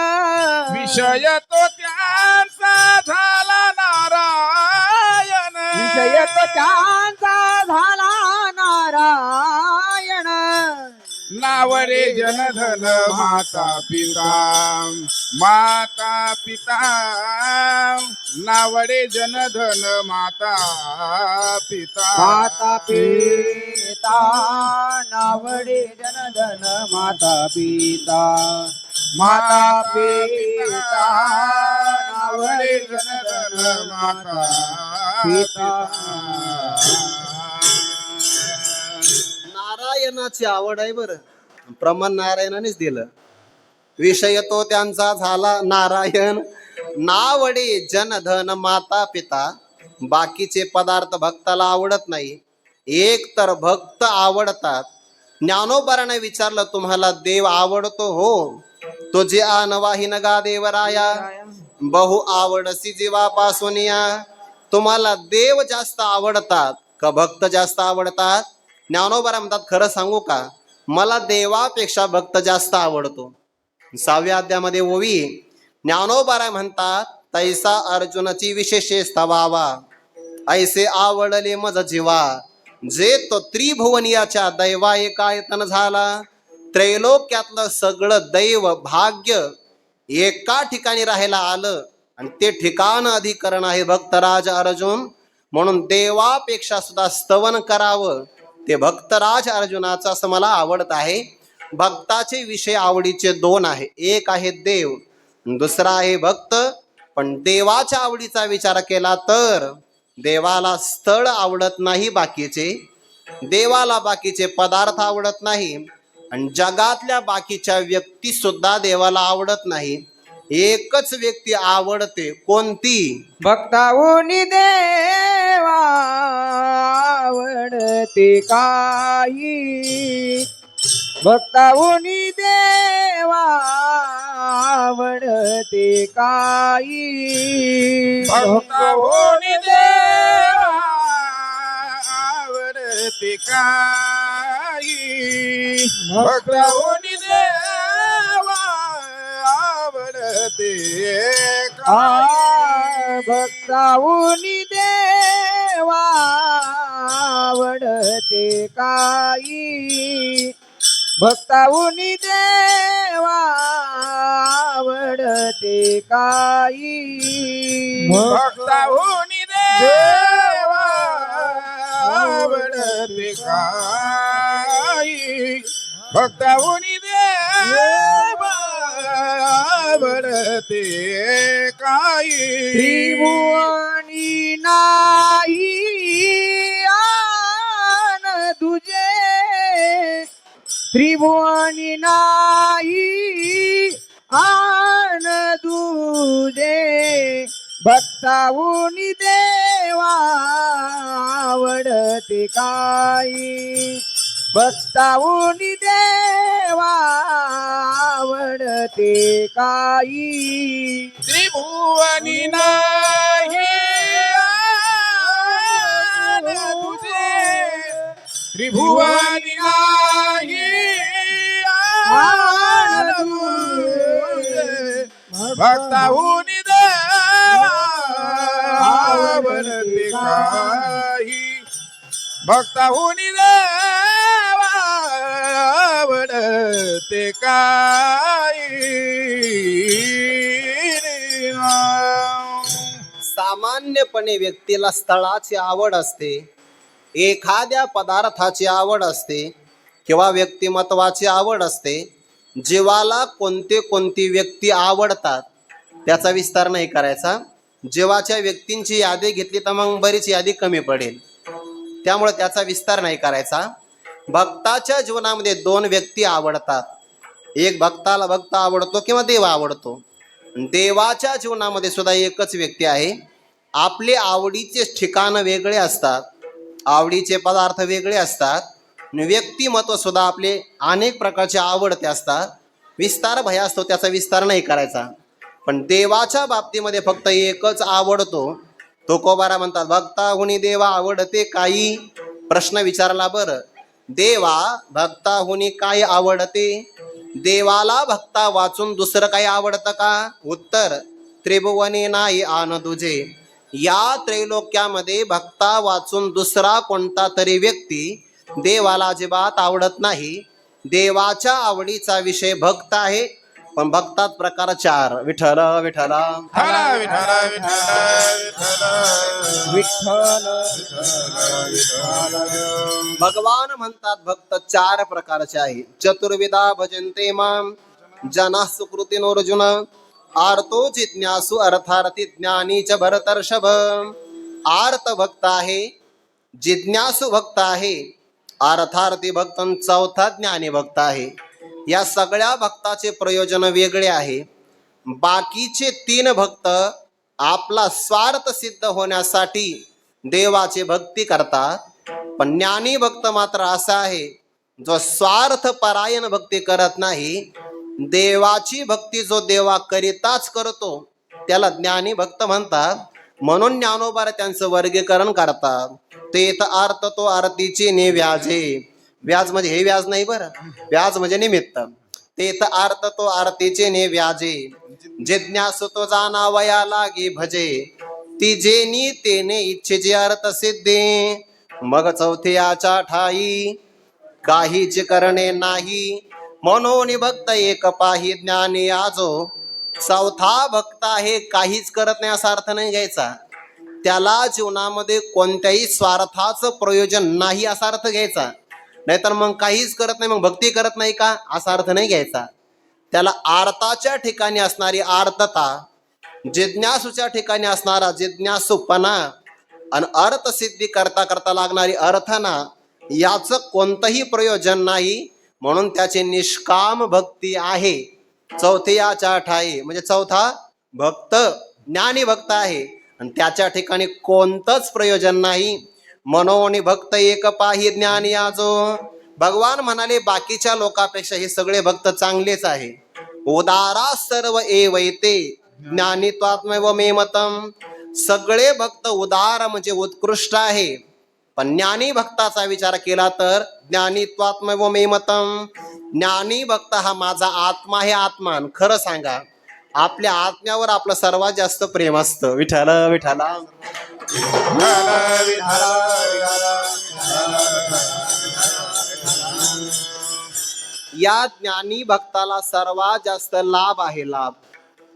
विषय तो त्यांचा झाला नारायण, विषय तो त्यांचा झाला नारायण. नावडे जनधन माता पिता, माता पिता. नावडे जनधन माता पिता, माता पिता. नावडे जनधन माता पिता, माता पिता. नावडे जनधन माता पिता. नारायणाची आवड आहे बरं. प्रमाण नारायणानेच दिलं. विषय तो त्यांचा झाला नारायण. नावडे जनधन माता पिता. बाकीचे पदार्थ भक्ताला आवडत नाही, एक तर भक्त आवडतात. ज्ञानोबाराने विचारलं, तुम्हाला देव आवडतो? हो. तो जे अनवाही नगा देवराया बहु आवडसी जीवापासून या. तुम्हाला देव जास्त आवडतात का भक्त जास्त आवडतात? ज्ञानोबारा म्हणतात, खरं सांगू का, मला देवापेक्षा भक्त जास्त आवडतो. 6व्या अध्यायामध्ये ओवी ज्ञानोबारा म्हणतात, तैसा अर्जुनाची विशेषे स्तवावा ऐसे आवडले मज जीवा. जे तो त्रिभुवनियाच्या दैवा एकायतन झाला. त्रैलोक्यातलं सगळं दैव भाग्य एका ठिकाणी राहायला आलं, आणि ते ठिकाण अधिकरण आहे भक्तराज अर्जुन. म्हणून देवापेक्षा सुद्धा स्तवन करावं ते भक्तराज अर्जुनाचं असं मला आवडत आहे. भक्ताचे विषय आवडीचे 2 आहे. एक आहे देव, दुसरा आहे भक्त. पण देवाच्या आवडीचा विचार केला तर देवाला स्थळ आवडत नाही, बाकीचे देवाला बाकीचे पदार्थ आवडत नाही, आणि जगातल्या बाकीच्या व्यक्ती सुद्धा देवाला आवडत नाही. एकच व्यक्ती आवडते, कोणती? भक्ताहुनी देवा आवडते काही. भक्ताहुनी देवा आवडते काही. भक्ताहुनी देवा आवडते काही. भक्ताहुनी देवा आवडते काही. भक्ताहुनी देवा आवडते काही भक्ताहुनी देवा आवडते काही भक्ताहुनी देवा आवडते काही भक्ताहुनी देवा आवडते काही त्रिभुवनी नाही आन तुझे त्रिभुवनी नाही आन तुझे भक्ताहुनी देवा आवडते काही भक्ताहुनी देवा आवडते काही त्रिभुवनी नाही आन तुझे त्रिभुवनी नाही आन तुझे भक्ताहुनी देवा आवडते काही भक्ताहुनी देवा आवडते काही सामान्यपणे व्यक्तीला स्थळाची आवड असते, एखाद्या पदार्थाची आवड असते किंवा व्यक्तिमत्वाची आवड असते. जीवाला कोणती व्यक्ती आवडतात त्याचा विस्तार नाही करायचा. जीवाच्या व्यक्तींची यादी घेतली तर मग बरीच यादी कमी पडेल, त्यामुळे त्याचा विस्तार नाही करायचा. भक्ताच्या जीवनामध्ये दोन व्यक्ती आवडतात. एक भक्ताला भक्त आवडतो किंवा देव आवडतो. देवाच्या जीवनामध्ये सुद्धा एकच व्यक्ती आहे. आपले आवडीचे ठिकाण वेगळे असतात, आवडीचे पदार्थ वेगळे असतात, व्यक्तिमत्व सुद्धा आपले अनेक प्रकारचे आवडते असतात. विस्तार भय असतो, त्याचा विस्तार नाही करायचा. पण देवाच्या बाबतीमध्ये फक्त एकच आवडतो. तुकोबारा म्हणतात भक्ताहुनी देवा आवडते काही. प्रश्न विचारला बरं, देवा भक्ताहुनी काय आवडते? देवाला भक्ता वाचून दुसरं काही आवडतं का? उत्तर त्रिभुवनी नाही आन तुझे. या त्रैलोक्यामध्ये भक्ता वाचून दुसरा कोणता तरी व्यक्ती देवाला अजिबात आवडत नाही. देवाच्या आवडीचा विषय भक्त आहे, पण भक्तात प्रकार चार. विठ्ठल विठ्ठल विठ्ठल भगवान म्हणतात भक्त चार प्रकारचे आहे. चतुर्विधा भजन्ते माम जना सुकृतीनोर्जुन आर्तो जिज्ञासु अर्थार्थी ज्ञानी च भरतर्षभ. आर्त भक्त आहे, जिज्ञासू भक्त आहे, अर्थार्थी भक्त, चौथा ज्ञानी भक्त आहे. या सगळ्या भक्ताचे प्रयोजन वेगळे आहे. बाकीचे तीन भक्त आपला स्वार्थ सिद्ध होण्यासाठी देवाची भक्ती करतात. पण ज्ञानी भक्त मात्र असा आहे जो स्वार्थ परायण भक्ती करत नाही. देवाची भक्ती जो देवाकरिताच करतो त्याला ज्ञानी भक्त म्हणतात. म्हणून ज्ञानोबा त्यांचं वर्गीकरण करतात. तेथ अर्थ तो आरतीची निव्याजे. व्याज म्हणजे हे व्याज नाही बरं, व्याज म्हणजे निमित्त. तेथ अर्थ तो आरतीचे निव्याजे. जिज्ञासु तो जाणावया लागे भजे. ती जेनी तेने इच्छेचे अर्थ सिद्धे. मग चौथ्याच्या ठाई काहीच करणे नाही. म्हणून भक्त एक पाही ज्ञानी आजो. चौथा भक्त आहे, काहीच करत नाही असा अर्थ नाही घ्यायचा. त्याला जीवनामध्ये कोणत्याही स्वार्थाचं प्रयोजन नाही असा अर्थ घ्यायचा. नाहीतर मग काहीच करत नाही मग भक्ती करत नाही का असा अर्थ नाही घ्यायचा. त्याला आर्ताच्या ठिकाणी असणारी आर्तता, जिज्ञासूच्या ठिकाणी असणारा जिज्ञासूपणा आणि अर्थसिद्धी करता करता लागणारी अर्थना, याचं कोणतंही प्रयोजन नाही. म्हणून त्याची निष्काम भक्ती आहे. चौथ्याच्या ठाई म्हणजे चौथा भक्त ज्ञानी भक्त आहे आणि त्याच्या ठिकाणी कोणतंच प्रयोजन नाही. मनोनी भक्त एक पाही ज्ञानी आजो. भगवान म्हणाले बाकीच्या लोकांपेक्षा हे सगळे भक्त चांगलेच आहे. उदारा सर्व एवैते ज्ञानित्वात्मैव मे मतम. सगळे भक्त उदार म्हणजे उत्कृष्ट आहे. पण ज्ञानी भक्ताचा विचार केला तर ज्ञानित्वात्मैव मे मतम. ज्ञानी भक्त हा माझा आत्मा हे आत्मान. खरं सांगा, आपल्या आत्म्यावर आपलं सर्वात जास्त प्रेम असतं. विठ्ठल विठ्ठला. या ज्ञानी भक्ताला सर्वात जास्त लाभ आहे. लाभ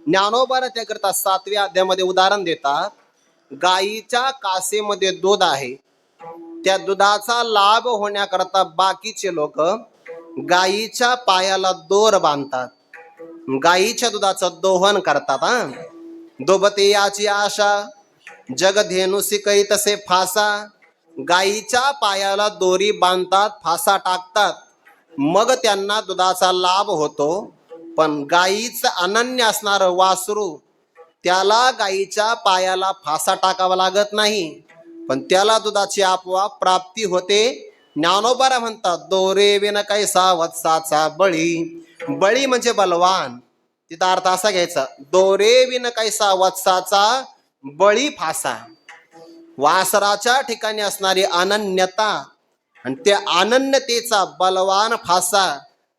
ज्ञानोबा त्याकरता 7व्या अध्यायामध्ये उदाहरण देतात. गायीच्या कासेमध्ये दूध आहे, त्या दुधाचा लाभ होण्याकरता बाकीचे लोक गायीच्या पायाला दोर बांधतात, गायीच्या दुधाचं दोहन करतात. दोबते याची आशा जगधेनुसी कै तसे फासा. गायीच्या पायाला दोरी बांधतात, फासा टाकतात, मग त्यांना दुधाचा लाभ होतो. पण गायीचं अनन्य असणारं वासरू, त्याला गायीच्या पायाला फासा टाकावा लागत नाही, पण त्याला दुधाची आपोआप प्राप्ती होते. ज्ञानोबा म्हणतात दोरे विन कैसा वत्साचा बळी. बळी म्हणजे बलवान, तिचा अर्थ असा घ्यायचा, दोरे विन कैसा वत्साचा बळी फासा. वासराच्या ठिकाणी असणारी अनन्यता आणि त्या अनन्यतेचा बलवान फासा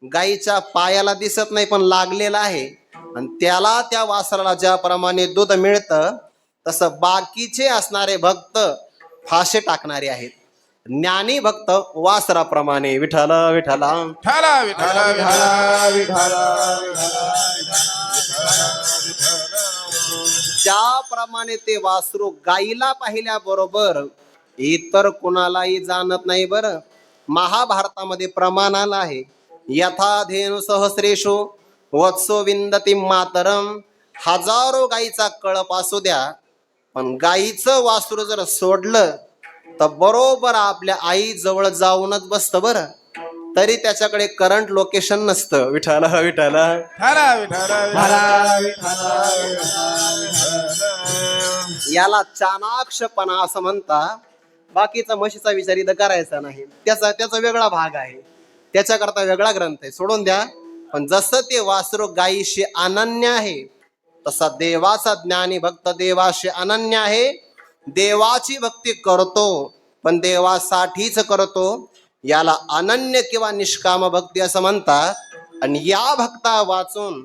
गायीच्या पायाला दिसत नाही पण लागलेला आहे. आणि त्याला त्या वासराला ज्याप्रमाणे दूध मिळतं तसं बाकीचे असणारे भक्त फासे टाकणारे आहेत. ज्ञानी भक्त वासराप्रमाणे विठ्ठल विठ्ठल विठ्ठल विठ्ठल विठ्ठल ज्याप्रमाणे ते वासरू गायीला पाहिल्याबरोबर इतर कुणालाही जाणत नाही. बरं, महाभारतामध्ये प्रमाण आला आहे, यथा धेनु सहस्रेषु वत्सो विंदती मातरम. हजारो गायीचा कळप असू द्या, पण गायीचं वासरू जर सोडलं तर बरोबर आपल्या आई जवळ जाऊनच बसतं. बरं, तरी त्याच्याकडे करंट लोकेशन नसतं. विठ्ठल विठ्ठल याला चाणाक्षपणा असं म्हणतात. बाकीचा म्हशीचा विचार इथं करायचा नाही, त्याचा वेगळा भाग आहे, त्याच्याकरता वेगळा ग्रंथ आहे, सोडून द्या. पण जसं ते वासरू गायीशी अनन्य आहे तसा देवाचा ज्ञानी भक्त देवाशी अनन्य आहे. देवाची भक्ती करतो पण देवासाठीच करतो, याला अनन्य किंवा निष्काम भक्ती असं म्हणतात. आणि या भक्ता वाचून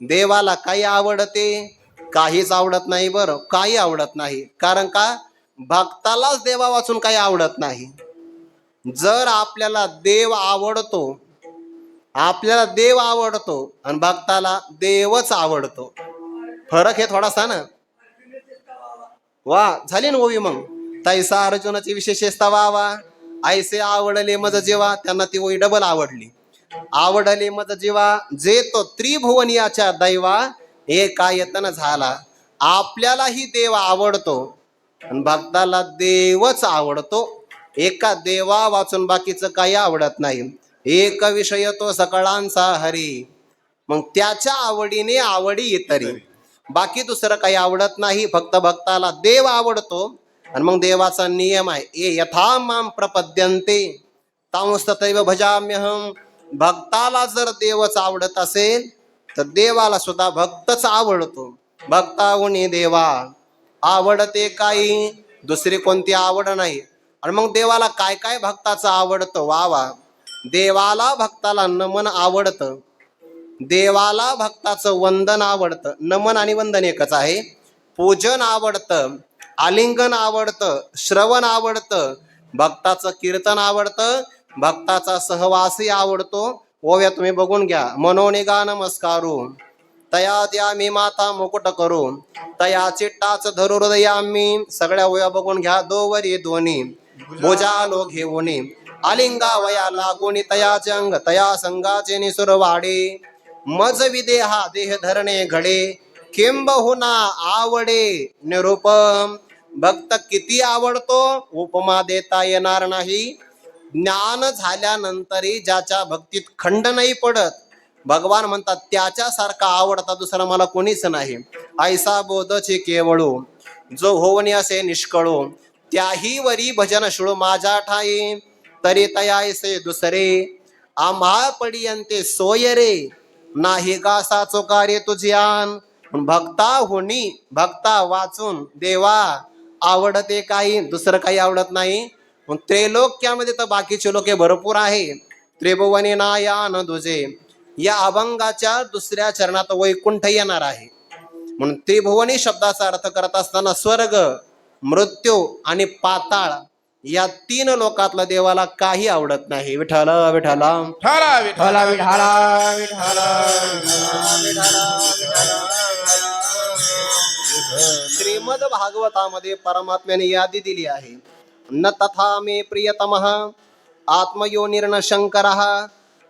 देवाला काही आवडते? काहीच आवडत नाही. बरं, काही आवडत नाही. कारण का? भक्तालाच देवा वाचून काही आवडत नाही. जर आपल्याला देव आवडतो, आपल्याला देव आवडतो आणि भक्ताला देवच आवडतो, फरक हे थोडासा ना. वा झाली ना ओवी. मग तैसा अर्जुनाची विशेषता वा ऐसे आवडले मज जेव्हा, त्यांना ती ओवी डबल आवडली. आवडले मज जेव्हा जे तो त्रिभुवनियाच्या दैवा एका यतन झाला. आपल्यालाही देव आवडतो आणि भक्ताला देवच आवडतो. एका देवा वाचून बाकीचं काही आवडत नाही. एक विषय तो सकळांचा हरी. मग त्याच्या आवडीने आवडी इतरी, बाकी दुसरं काही आवडत नाही. फक्त भक्ताला देव आवडतो. आणि मग देवाचा नियम आहे, ए यथा माम प्रपद्यन्ते तांस्तैव भजाम्यहम. भक्ताला जर देवच आवडत असेल तर देवाला सुद्धा भक्तच आवडतो. भक्ताहुनी देवा आवडते काही, दुसरी कोणती आवड नाही. आणि मग देवाला काय काय भक्ताचं आवडतं? वा देवाला भक्ताला नमन आवडतं, देवाला भक्ताचं वंदन आवडतं. नमन आणि वंदन एकच आहे. पूजन आवडतं, आलिंगन आवडतं, श्रवण आवडतं, भक्ताचं कीर्तन आवडतं, भक्ताचा सहवासही आवडतो. ओव्या तुम्ही बघून घ्या. मनोनिगा नमस्कारू तया द्या मी माता मुकुट करू, तया चिट्टाच धरू हृदया मी. सगळ्या ओव्या बघून घ्या. दोवरी दोन्ही भुजालो घेऊनी, आलिंगा वया लागोनी तयाचे अंग, तया संगाचे निसुरवाडे. मज विदेहा देह धरणे घडे, किंबहुना आवडे निरूपम. भक्त किती आवडतो उपमा देता येणार नाही. ज्ञान झाल्यानंतरही ज्याच्या भक्तीत खंड नाही पडत, भगवान म्हणतात त्याच्यासारखा आवडता दुसरा मला कोणीच नाही. ऐसा बोधचे केवळू जो होवनी असे निष्कळू, त्याही वरी भजन शुळू माझ्या ठाई. तरी तयासे दुसरे आम्हा पडियंते सोय रे, नाही गासा चोकारे तुझ्यान. भक्ता होणी भक्ता वाचून देवा आवडते काही, दुसरं काही आवडत नाही. त्रैलोक्यामध्ये तर बाकीचे लोक भरपूर आहे. त्रिभुवनी नायान दुजे, या अभंगाच्या दुसऱ्या चरणात वैकुंठ येणार आहे. म्हणून त्रिभुवनी शब्दाचा अर्थ करत असताना स्वर्ग, मृत्यू आणि पाताळ या तीन लोकातलं देवाला काही आवडत नाही. विठ्ठल विठ्ठल विठ्ठला विठ्ठला विठाला विठाला श्रीमद भागवतामध्ये परमात्म्याने यादी दिली आहे. न तथा मे प्रियतमः आत्मयोनिर्न शंकरः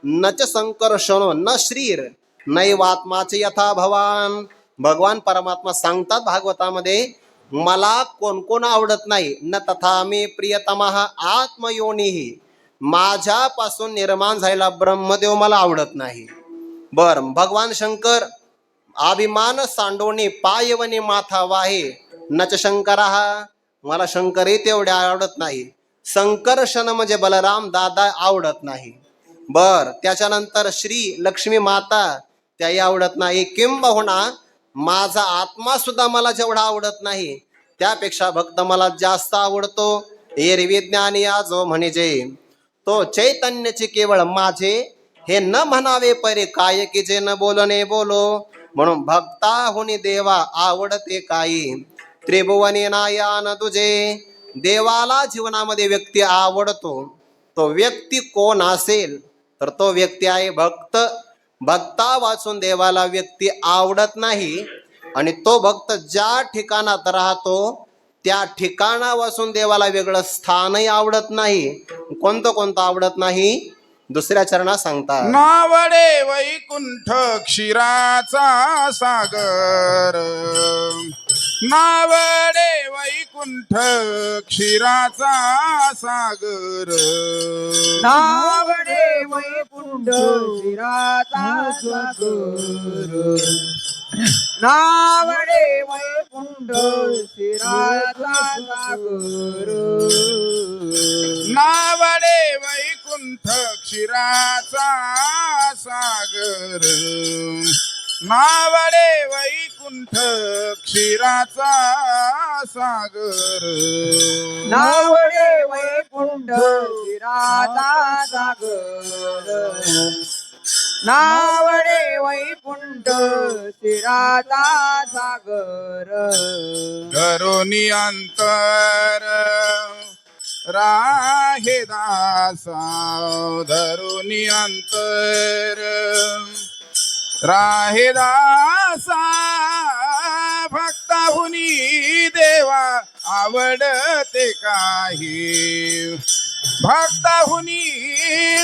न च संकर्षणो न श्रीर नैवात्माच यथा भवान. भगवान परमात्मा सांगतात भागवतामध्ये, मला कोण कोण आवडत नाही. न तथा मे प्रियतमः आत्मयोनिही, माझ्यापासून निर्माण झालेला ब्रह्मदेव मला आवडत नाही. बर, भगवान शंकर अभिमान सांडोनी पायवनी माथा वाहे नच शंकरा, मला शंकरही तेवढे आवडत नाही. संकर्षण म्हणजे बलराम दादा आवडत नाही. बर, त्याच्यानंतर श्री लक्ष्मी माता त्याही आवडत नाही. किंबहुना माझा आत्मा सुद्धा मला जेवढा आवडत नाही त्यापेक्षा भक्त मला जास्त आवडतो. एरवी ज्ञानी जो म्हणजे तो चैतन्याचे केवळ माझे, हे न म्हणावे परे काय की जे न बोलणे बोलो. म्हणून भक्ताहुनी देवा आवडते काही, त्रिभुवनी नायान तुझे. देवाला जीवनामध्ये व्यक्ती आवडतो. तो व्यक्ती कोण असेल तर तो व्यक्ती आहे भक्त. भक्ता वाचून देवाला व्यक्ती आवडत नाही. आणि तो भक्त ज्या ठिकाणात राहतो त्या ठिकाणापासून देवाला वेगळं स्थानही आवडत नाही. कोणतं आवडत नाही, दुसऱ्या चरणात सांगतात. नावडे वैकुंठ क्षीराचा सागर, नावडे वैकुंठ क्षीराचा सागर. नावडे वैकुंठ शिराचा सागर, नावडे वैकुंठ शिराचा सागर, नावडे वैकुंठ क्षीराचा सागर, नावडे वैकुंठ क्षीराचा सागर. नावडे वैकुंठ शिराचा सागर, नावडे वैकुंठ शिराचा सागर. करोनी अंतर राहे दासा, धरुनी अंतर राहे दासा. भक्ताहुनी देवा आवडते काही, भक्ताहुनी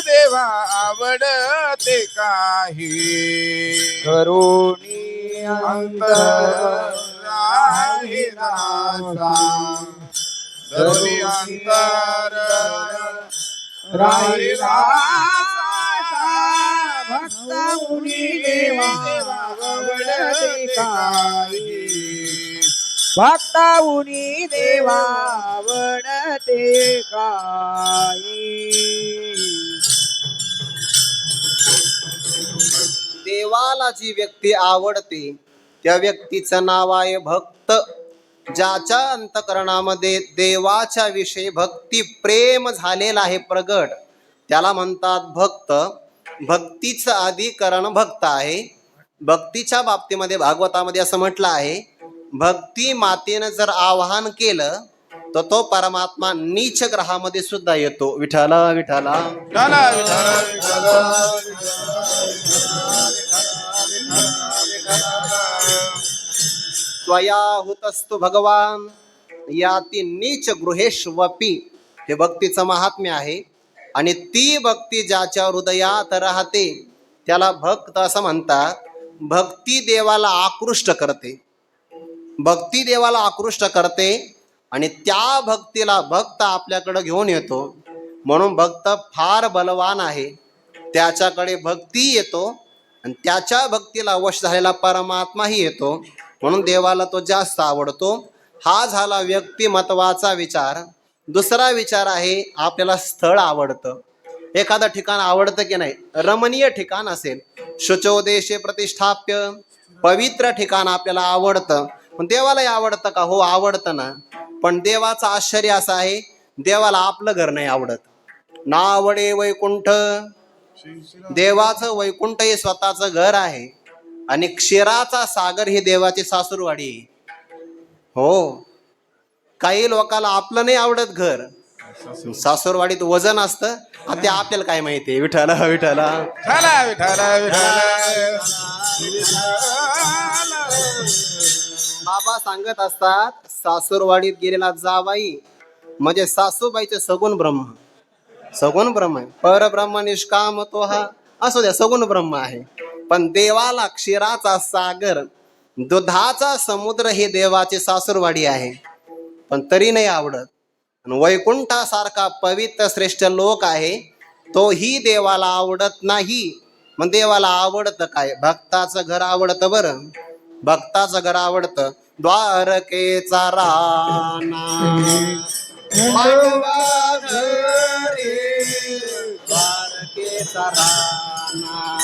देवा आवडते काही. करुणी अंतर राहे दासा, धरुनी अंतर राहे दासा. भक्ताहुनी देवा आवडते काही, भक्ताहुनी देवा आवडते काही. देवाला जी व्यक्ती आवडते त्या व्यक्तीचं नाव आहे भक्त. ज्याच्या अंतकरणामध्ये देवाच्या विषयी भक्ती प्रेम झालेला आहे प्रगट, त्याला म्हणतात भक्त. भक्तीचं अधिकरण भक्त आहे. भक्तीच्या बाबतीमध्ये भागवतामध्ये असं म्हटलं आहे, भक्ती मातेनं जर आवाहन केलं तर तो परमात्मा नीच ग्रहामध्ये सुद्धा येतो. विठ्ठला विठ्ठला विठ्ठला विठ्ठला त्वया हुतस्तु भगवान याती नीच गृहेष्वपी. हे भक्तीचं महात्म्य आहे. आणि ती भक्ती ज्याच्या हृदयात राहते त्याला भक्त असं म्हणतात. भक्ती देवाला आकृष्ट करते, भक्ती देवाला आकृष्ट करते आणि त्या भक्तीला भक्त आपल्याकडे घेऊन येतो. म्हणून भक्त फार बलवान आहे. त्याच्याकडे भक्ती येतो आणि त्याच्या भक्तीला वश झालेला परमात्माही येतो. म्हणून देवाला तो जास्त आवडतो. हा झाला व्यक्तिमत्वाचा विचार. दुसरा विचार आहे, आपल्याला स्थळ आवडतं. एखादं ठिकाण आवडतं की नाही, रमणीय ठिकाण असेल, शुचोदेशे प्रतिष्ठाप्य, पवित्र ठिकाण आपल्याला आवडतं. पण देवालाही आवडतं का? हो, आवडतं ना. पण देवाचं आश्चर्य असं आहे, देवाला आपलं घर नाही आवडत. नावडे वैकुंठ, देवाचं वैकुंठ हे स्वतःचं घर आहे. आणि क्षीराचा सागर ही देवाची सासूरवाडी. हो, काही लोकाला आपलं नाही आवडत घर, सासूरवाडीत वजन असतं आता ते आपल्याला काय माहितीये. विठ्ठला विठ्ठला विठ्ठला विठ्ठला विठ्ठला. बाबा सांगत असतात सासूरवाडीत गेलेला जावाई म्हणजे सासूबाईचे सगुण ब्रह्म. सगुण ब्रह्म आहे. परब्रह्म निष्काम तो हा असू द्या सगुण ब्रह्म आहे. पण देवाला क्षीराचा सागर दुधाचा समुद्र हे देवाचे सासूरवाडी आहे. पण तरी नाही आवडत. वैकुंठासारखा पवित्र श्रेष्ठ लोक आहे तोही देवाला आवडत नाही. मग देवाला आवडतं काय? भक्ताचं घर आवडतं. बरं भक्ताचं घर आवडतं. द्वारकेचा राणा पांडवा घरी, द्वारकेचा राणा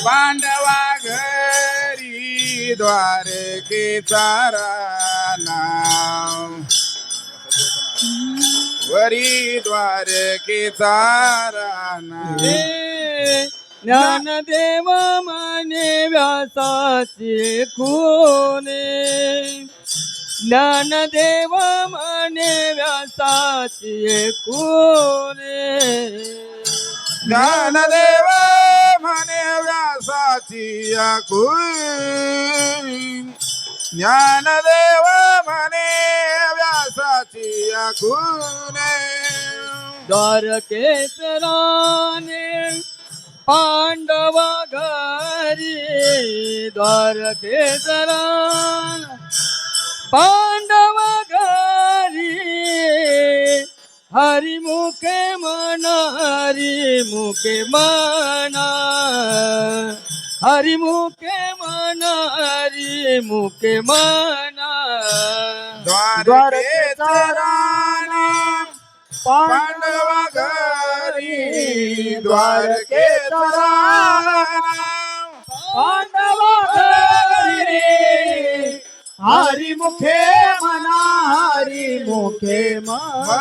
पांडवा घरी द्वारकेचा राणा वरी द्वारकेचा राणा. ज्ञानदेव माने व्यासाचे खुने, ज्ञानदेव माने व्यासाचे खुने, ज्ञानदेव म्हणे व्यासाची आखून, ज्ञानदेव म्हणे व्यासाची आखून. द्वारकेत राणे पांडवा घरी, द्वारकेत राणे पांडवा घरी, हरिमुखे म्हणा, हरिमुखे म्हणा, हरिमुखे म्हणा, हरिमुखे म्हणा. द्वारकेचा राणा पांडवा घरी, द्वारकेचा राणा पांडवा घरी, हरिमुखे म्हणा, हरिमुखे म्हणा,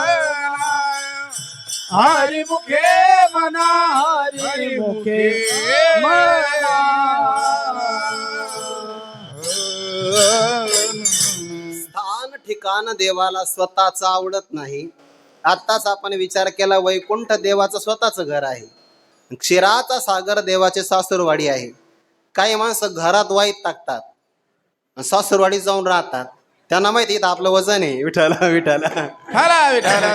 हरिमुखे म्हणा, हरिमुखे म्हणा. स्थान ठिकाण देवाला स्वतःच आवडत नाही. आत्ताच आपण विचार केला वैकुंठ देवाचं स्वतःच घर आहे. क्षीराचा सागर देवाचे सासूरवाडी आहे. काही माणसं घरात वाईट टाकतात सासूरवाडीत जाऊन राहतात. त्यांना माहिती आहे आपलं वजन आहे. विठ्ठला विठ्ठला विठ्ठला विठ्ठला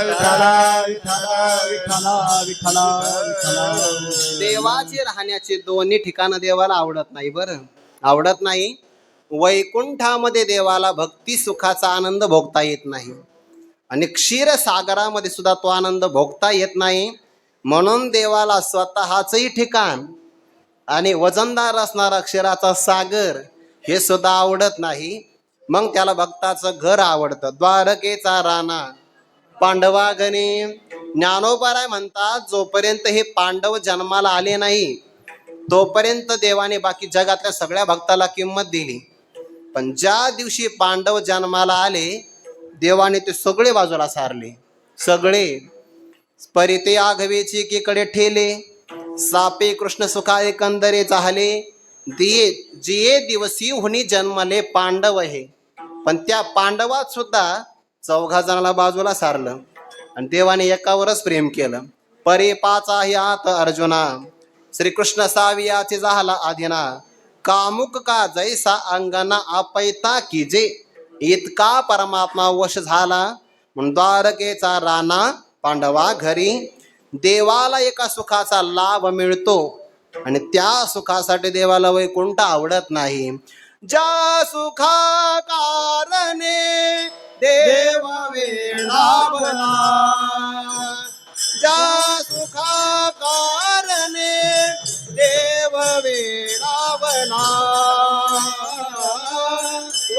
विठ्ठला विठ्ठला विठ्ठला विठ्ठला. देवाचे राहण्याचे दोन्ही ठिकाण देवाला आवडत नाही. बरं आवडत नाही. वैकुंठामध्ये देवाला भक्ती सुखाचा आनंद भोगता येत नाही आणि क्षीरसागरामध्ये सुद्धा तो आनंद भोगता येत नाही. म्हणून देवाला स्वतःचंही ठिकाण आणि वजनदार असणारा क्षीराचा सागर हे सुद्धा आवडत नाही. मग त्याला भक्ताचं घर आवडतं. द्वारकेचा राणा पांडवा घरी. ज्ञानोबाराय म्हणतात जोपर्यंत हे पांडव जन्माला आले नाही तोपर्यंत देवाने बाकी जगातल्या सगळ्या भक्ताला किंमत दिली. पण ज्या दिवशी पांडव जन्माला आले देवाने ते सगळे बाजूला सारले. सगळे परिते आघवेची एकीकडे ठेले, सापे कृष्ण सुखा एकंदरे झाले. जिये दिवसी हुनी जन्मले पांडव हे. पण त्या पांडवात सुद्धा 4 जणाला बाजूला सारलं आणि देवाने एकावरच प्रेम केलं. परे 5 आहे आत अर्जुना, श्रीकृष्ण सावियाचे झाला आदिना. कामुक का जैसा अंगना आपैता कीजे, इतका परमात्मा वश झाला. म्हणून द्वारकेचा राणा पांडवा घरी. देवाला एका सुखाचा लाभ मिळतो आणि त्या सुखासाठी देवाला वैकुंठ आवडत नाही. ज्या सुखा कारणे देव वेडावला, ज्या सुखा कारणे देव वेडावला.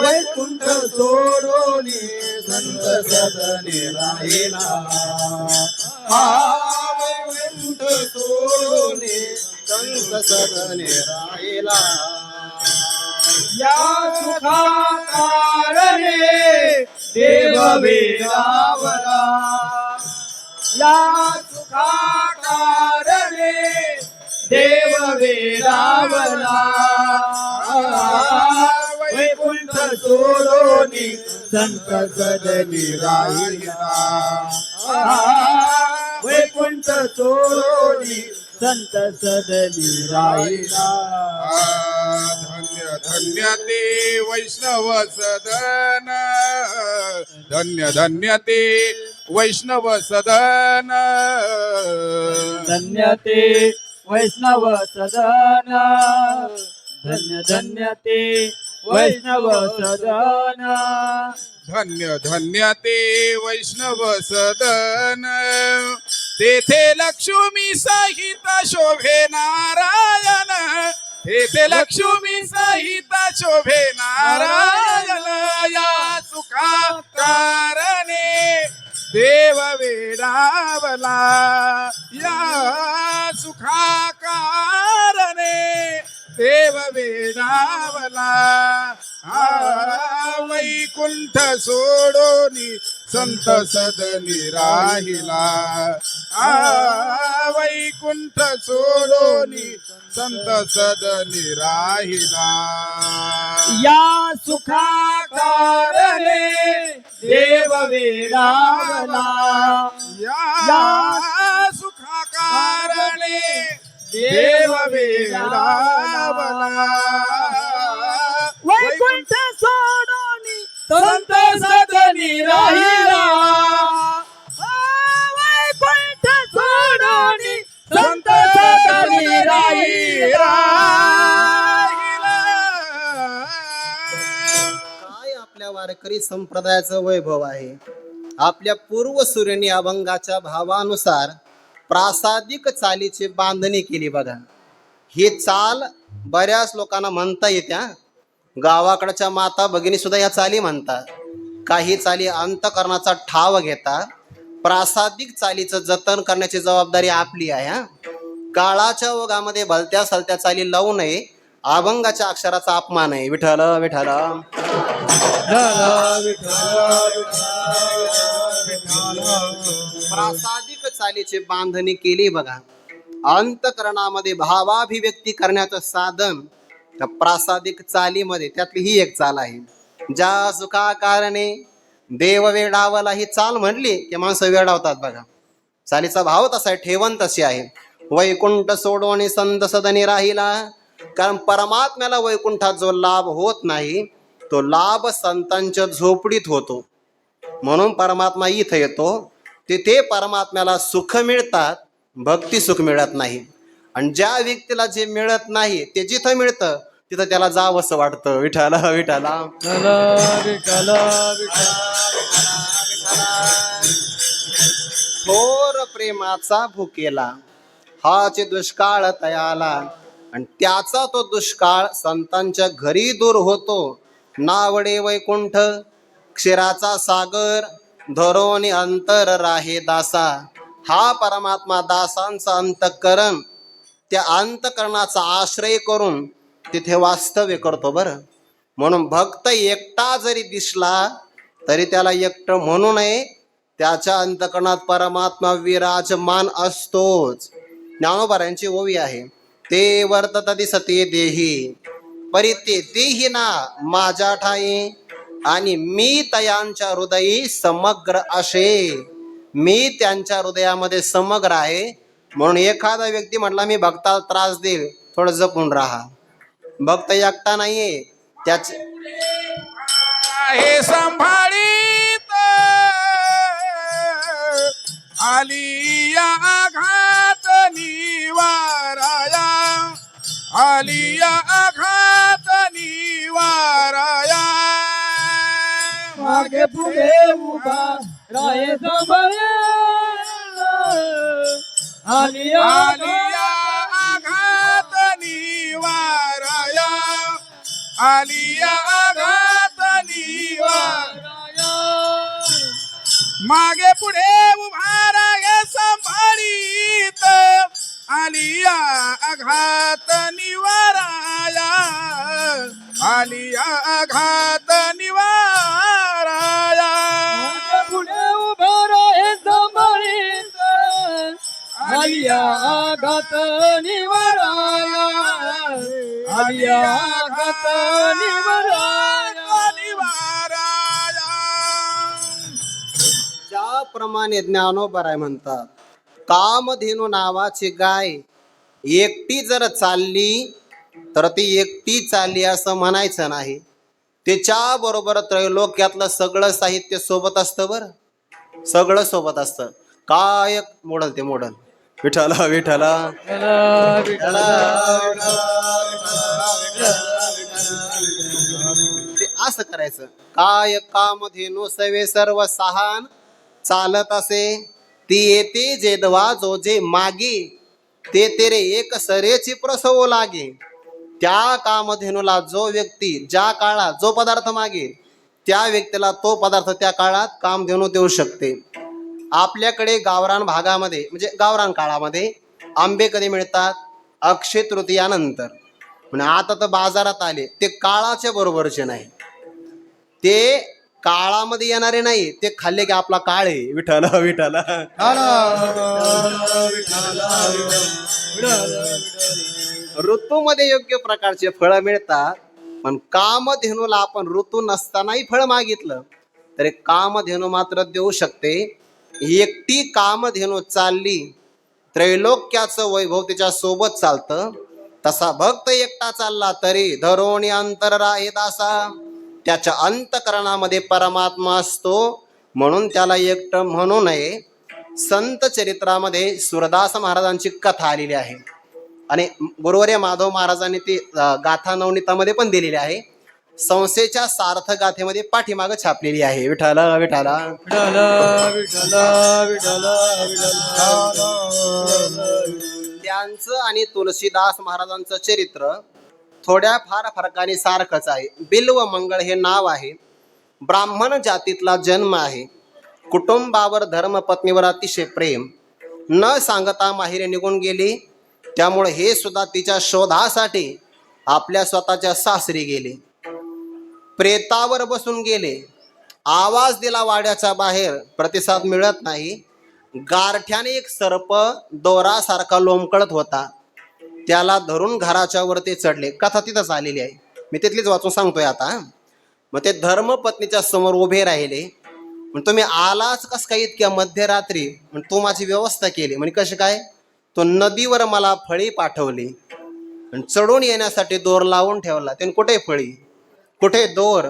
वैकुंठ सोडून संत सदने राहिला, वैकुंठ सोडून संत सदने राहिला. या सुखा कारणे देव वेडावला, या सुखा कारणे देव वेडावला. वैकुंठ सोडून संत सदनी राहिला, वैकुंठ सोडोनी संत सदनी राहिला. धन्य धन्य ते वैष्णव सदन, धन्य धन्य ते वैष्णव सदन, धन्य ते वैष्णव सदन, धन्य धन्य ते वैष्णव सदन, धन्य धन्य ते वैष्णव सदन. तेथे लक्ष्मी सहित शोभे नारायण, तेथे लक्ष्मी सहित शोभे नारायण. या सुखा कारणे देव वेडावला, या सुखा कारणे देव वेडावला. वैकुंठ सोडोनी संत सदनी राहिला, वैकुंठ सोडोनी संत सदनी राहिला. या सुखा कारणे देव वेडावला, या सुखा कारणे देव वेडावला. वैकुंठ सोडोनी संत सदनी राहिला, वैकुंठ सोडोनी संत सदनी राहिला. काय आपल्या वारकरी संप्रदायाचं वैभव आहे. आपल्या पूर्वसूर्यांनी अभंगाच्या भावानुसार प्रासादिक चालीची बांधणी केली बघा. ही चाल बऱ्याच लोकांना म्हणता येत्या. गावाकडच्या माता भगिनी सुद्धा या चाली म्हणतात. काही चाली अंतकरणाचा ठाव घेतात. प्रासादिक चालीचं जतन करण्याची जबाबदारी आपली आहे. काळाच्या ओघामध्ये भलत्या सलत्या चाली लावू नये. अभंगाच्या अक्षराचा अपमान आहे. विठ्ठल विठ्ठल. प्रासादिक चालीची बांधणी केली बघा. अंतकरणामध्ये भावाभिव्यक्ती करण्याचं साधन त्या प्रासादिक चालीमध्ये त्यातली ही एक चाल आहे. ज्या सुखा कारणे देव वेडावला ही चाल म्हणली की माणसं वेडावतात बघा. चालीचा भाव तसा आहे, ठेवण तशी आहे. वैकुंठ सोडवणे संत सदनी राहिला. कारण परमात्म्याला वैकुंठात जो लाभ होत नाही तो लाभ संतांच्या झोपडीत होतो. म्हणून परमात्मा इथं येतो. तिथे परमात्म्याला सुख मिळतात, भक्ती सुख मिळत नाही. आणि ज्या व्यक्तीला जे मिळत नाही ते जिथं मिळतं तिथं त्याला जावंसं वाटतं. विठ्ठल विठ्ठल. थोर प्रेमाचा भुकेला हाचे दुष्काळ तयाला. आणि त्याचा तो दुष्काळ संतांच्या घरी दूर होतो. नावडे वैकुंठ क्षीराचा सागर धरोनी अंतर राहे दासा. हा परमात्मा दासांचा अंतःकरण त्या अंतःकरणाचा आश्रय करून तिथे वास्तव्य करतो बरं. म्हणून भक्त एकटा जरी दिसला तरी त्याला एकटं म्हणू नये. त्याच्या अंतःकरणात परमात्मा विराजमान असतोच. ज्ञानोबारांची ओवी आहे. ते वर्ततती सती देही परिते देही ना माझ्या ठाई. आणि मी तयांच्या हृदयी समग्र असे. मी त्यांच्या हृदयामध्ये समग्र आहे. म्हणून एखादा व्यक्ती म्हटला मी भक्ताला त्रास देईल, थोडं जपून राहा. भक्त एकटा नाहीये. त्याच हे संभाळीत आलिया आघात निवाराया, आलिया आघात निवाराया. मागे पुढे उभा राहे सांभाळे आलिया आलिया आघात निवाराया, आलिया आघात निवाराया. मागे पुढे उभा राहे सांभाळीत आलिया आघात निवाराया, आलिया आघात निवाराया. पुढे उभा राहे सांभाळीत आलिया आघात निवाराया, आलिया आघात निवाराया. ज्या त्याप्रमाणे ज्ञानोबराय म्हणतात, कामधेनू नावाची गाय एकटी जर चालली तर ती एकटी चालली असं म्हणायचं नाही. तिच्या बरोबर त्रैलोक्यातलं सगळं साहित्य सोबत असतं. बरं, सगळं सोबत असतं. काय मोडल ते मोडल. विठ्ठला विठ्ठला ते असं करायचं. काय कामधेनू सवे सर्व सहान चालत असे, ती येते जेदवा जो जे मागे, ते तेरे एक सरेची प्रसवो लागे. त्या कामधेनूला जो व्यक्ती ज्या काळात जो पदार्थ मागेल त्या व्यक्तीला तो पदार्थ त्या काळात कामधेनू देऊ शकते. आपल्याकडे गावरान भागामध्ये म्हणजे गावरान काळामध्ये आंबे कधी मिळतात? अक्षय तृतीयानंतर. म्हणजे आता तर बाजारात आले ते काळाच्या बरोबरचे नाही, ते काळामध्ये येणारे नाही, ते खाल्ले की आपला काळ आहे. विठ्ठला विठ्ठला ऋतूमध्ये योग्य प्रकारचे फळं मिळतात. पण कामधेनूला आपण ऋतू नसतानाही फळ मागितलं तरी कामधेनू मात्र देऊ शकते. एकटी कामधेनू चालली, त्रैलोक्याचं वैभव तिच्या सोबत चालतं. तसा भक्त एकटा चालला तरी धरोणी अंतर राहे दासा, त्याच्या अंतकरणामध्ये परमात्मा असतो, म्हणून त्याला एकटं म्हणू नये. संत चरित्रामध्ये सुरदास महाराजांची कथा आलेली आहे आणि गुरुवर्य माधव महाराजांनी ती गाथा नवनीतामध्ये पण दिलेली आहे. संस्थेच्या सार्थ गाथेमध्ये पाठीमागं छापलेली आहे. विठ्ठला विठ्ठला त्यांचं आणि तुलसीदास महाराजांचं चरित्र थोड्या फार फरकाने सारखंच आहे. बिल्व मंगळ हे नाव आहे. ब्राह्मण जातीतला जन्म आहे. कुटुंबावर धर्मपत्नीवर अतिशय प्रेम. न सांगता माहेरी निघून गेली, त्यामुळे हे सुद्धा तिच्या शोधासाठी आपल्या स्वतःच्या सासरी गेले. प्रेतावर बसून गेले. आवाज दिला वाड्याच्या बाहेर, प्रतिसाद मिळत नाही. गारठ्याने एक सर्प दोरासारखा लोंबकळत होता, त्याला धरून घराच्या वरती चढले. कथा तिथंच आलेली आहे, मी तिथलीच वाचून सांगतोय आता. मग ते धर्मपत्नीच्या समोर उभे राहिले. मग तुम्ही आलाच कस काय इतक्या मध्यरात्री? मग तू माझी व्यवस्था केली. म्हणजे कशी काय? तो नदीवर मला फळी पाठवली आणि चढून येण्यासाठी दोर लावून ठेवला. त्याने कुठे फळी कुठे दोर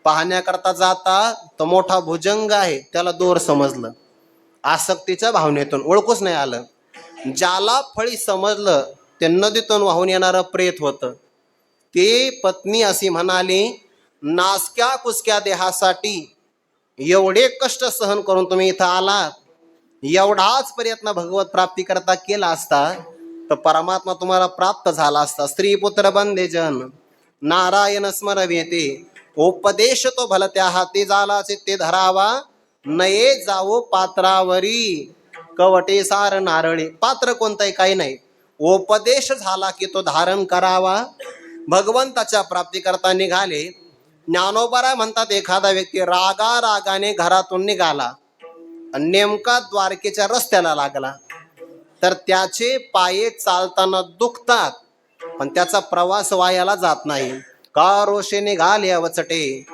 पाहण्याकरता जाता तो मोठा भुजंग आहे, त्याला दोर समजलं. आसक्तीच्या भावनेतून ओळखूच नाही आलं. ज्याला फळी समजलं ते नदीतून वाहून येणारं प्रेत होतं. ती पत्नी अशी म्हणाली, नासक्या कुसक्या देहासाठी एवढे कष्ट सहन करून तुम्ही इथं आलात, एवढाच प्रयत्न भगवत प्राप्ती करता केला असता तर परमात्मा तुम्हाला प्राप्त झाला असता. स्त्री पुत्र बंदे जन नारायण स्मरवेते, उपदेश तो भलत्या हाती झाला चित्ते धरावा, नये जावो पात्रावरी कवटे सार नारळे. पात्र कोणताही काही नाही, उपदेश झाला की तो धारण करावा. भगवंताच्या प्राप्ती करता निघाले. ज्ञानोबराय म्हणतात, एखादा व्यक्ती रागा रागाने घरातून निघाला आणि नेमका द्वारकेच्या रस्त्याला लागला तर त्याचे पाये चालताना दुखतात, पण त्याचा प्रवास वायाला जात नाही. का रोषे निघाले अवचटे,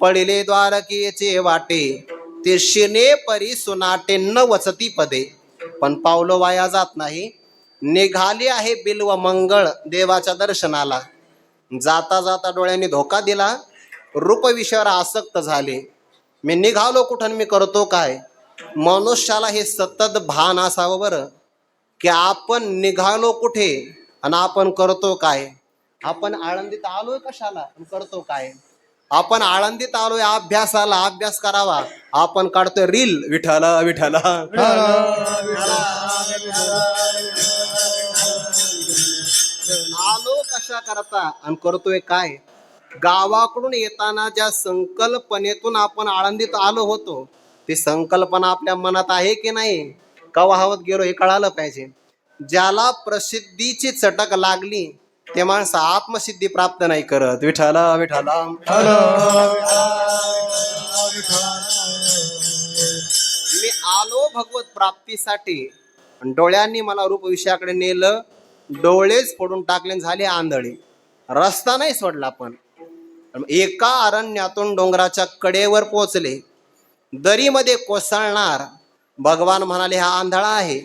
पडिले द्वारकेचे वाटे, ते शिने परी सुनाटे न वचती पदे. पण पावलं वाया जात नाही. निघाली आहे बिल्व मंगळ देवाच्या दर्शनाला. जाता जाता डोळ्यांनी धोका दिला, रूप विषयावर आसक्त झाले. मी निघालो कुठं, मी करतो काय? मनुष्याला हे सतत भान असावं बरं, की आपण निघालो कुठे आणि आपण करतो काय. आपण आळंदीत आलोय कशाला आणि करतो काय? आपण आळंदीत आलोय अभ्यासाला, अभ्यास करावा, आपण काढतोय रील. विठ्ठला विठ्ठला आलो कशा करता आणि करतोय काय? गावाकडून येताना ज्या संकल्पनेतून आपण आळंदीत आलो होतो, ती संकल्पना आपल्या मनात आहे की नाही? का वाहवत गेलो हे कळालं पाहिजे. ज्याला प्रसिद्धीची चटक लागली ते माणसं आत्मसिद्धी प्राप्त नाही करत. विठ्ठला विठ्ठला मी आलो भगवत प्राप्तीसाठी, डोळ्यांनी मला रूप विषयाकडे नेलं, डोळेच फोडून टाकले, झाले आंधळे. रस्ता नाही सोडला. पण एका अरण्यातून डोंगराच्या कडेवर पोचले. दरीमध्ये कोसळणार भगवान म्हणाले हा आंधळा आहे,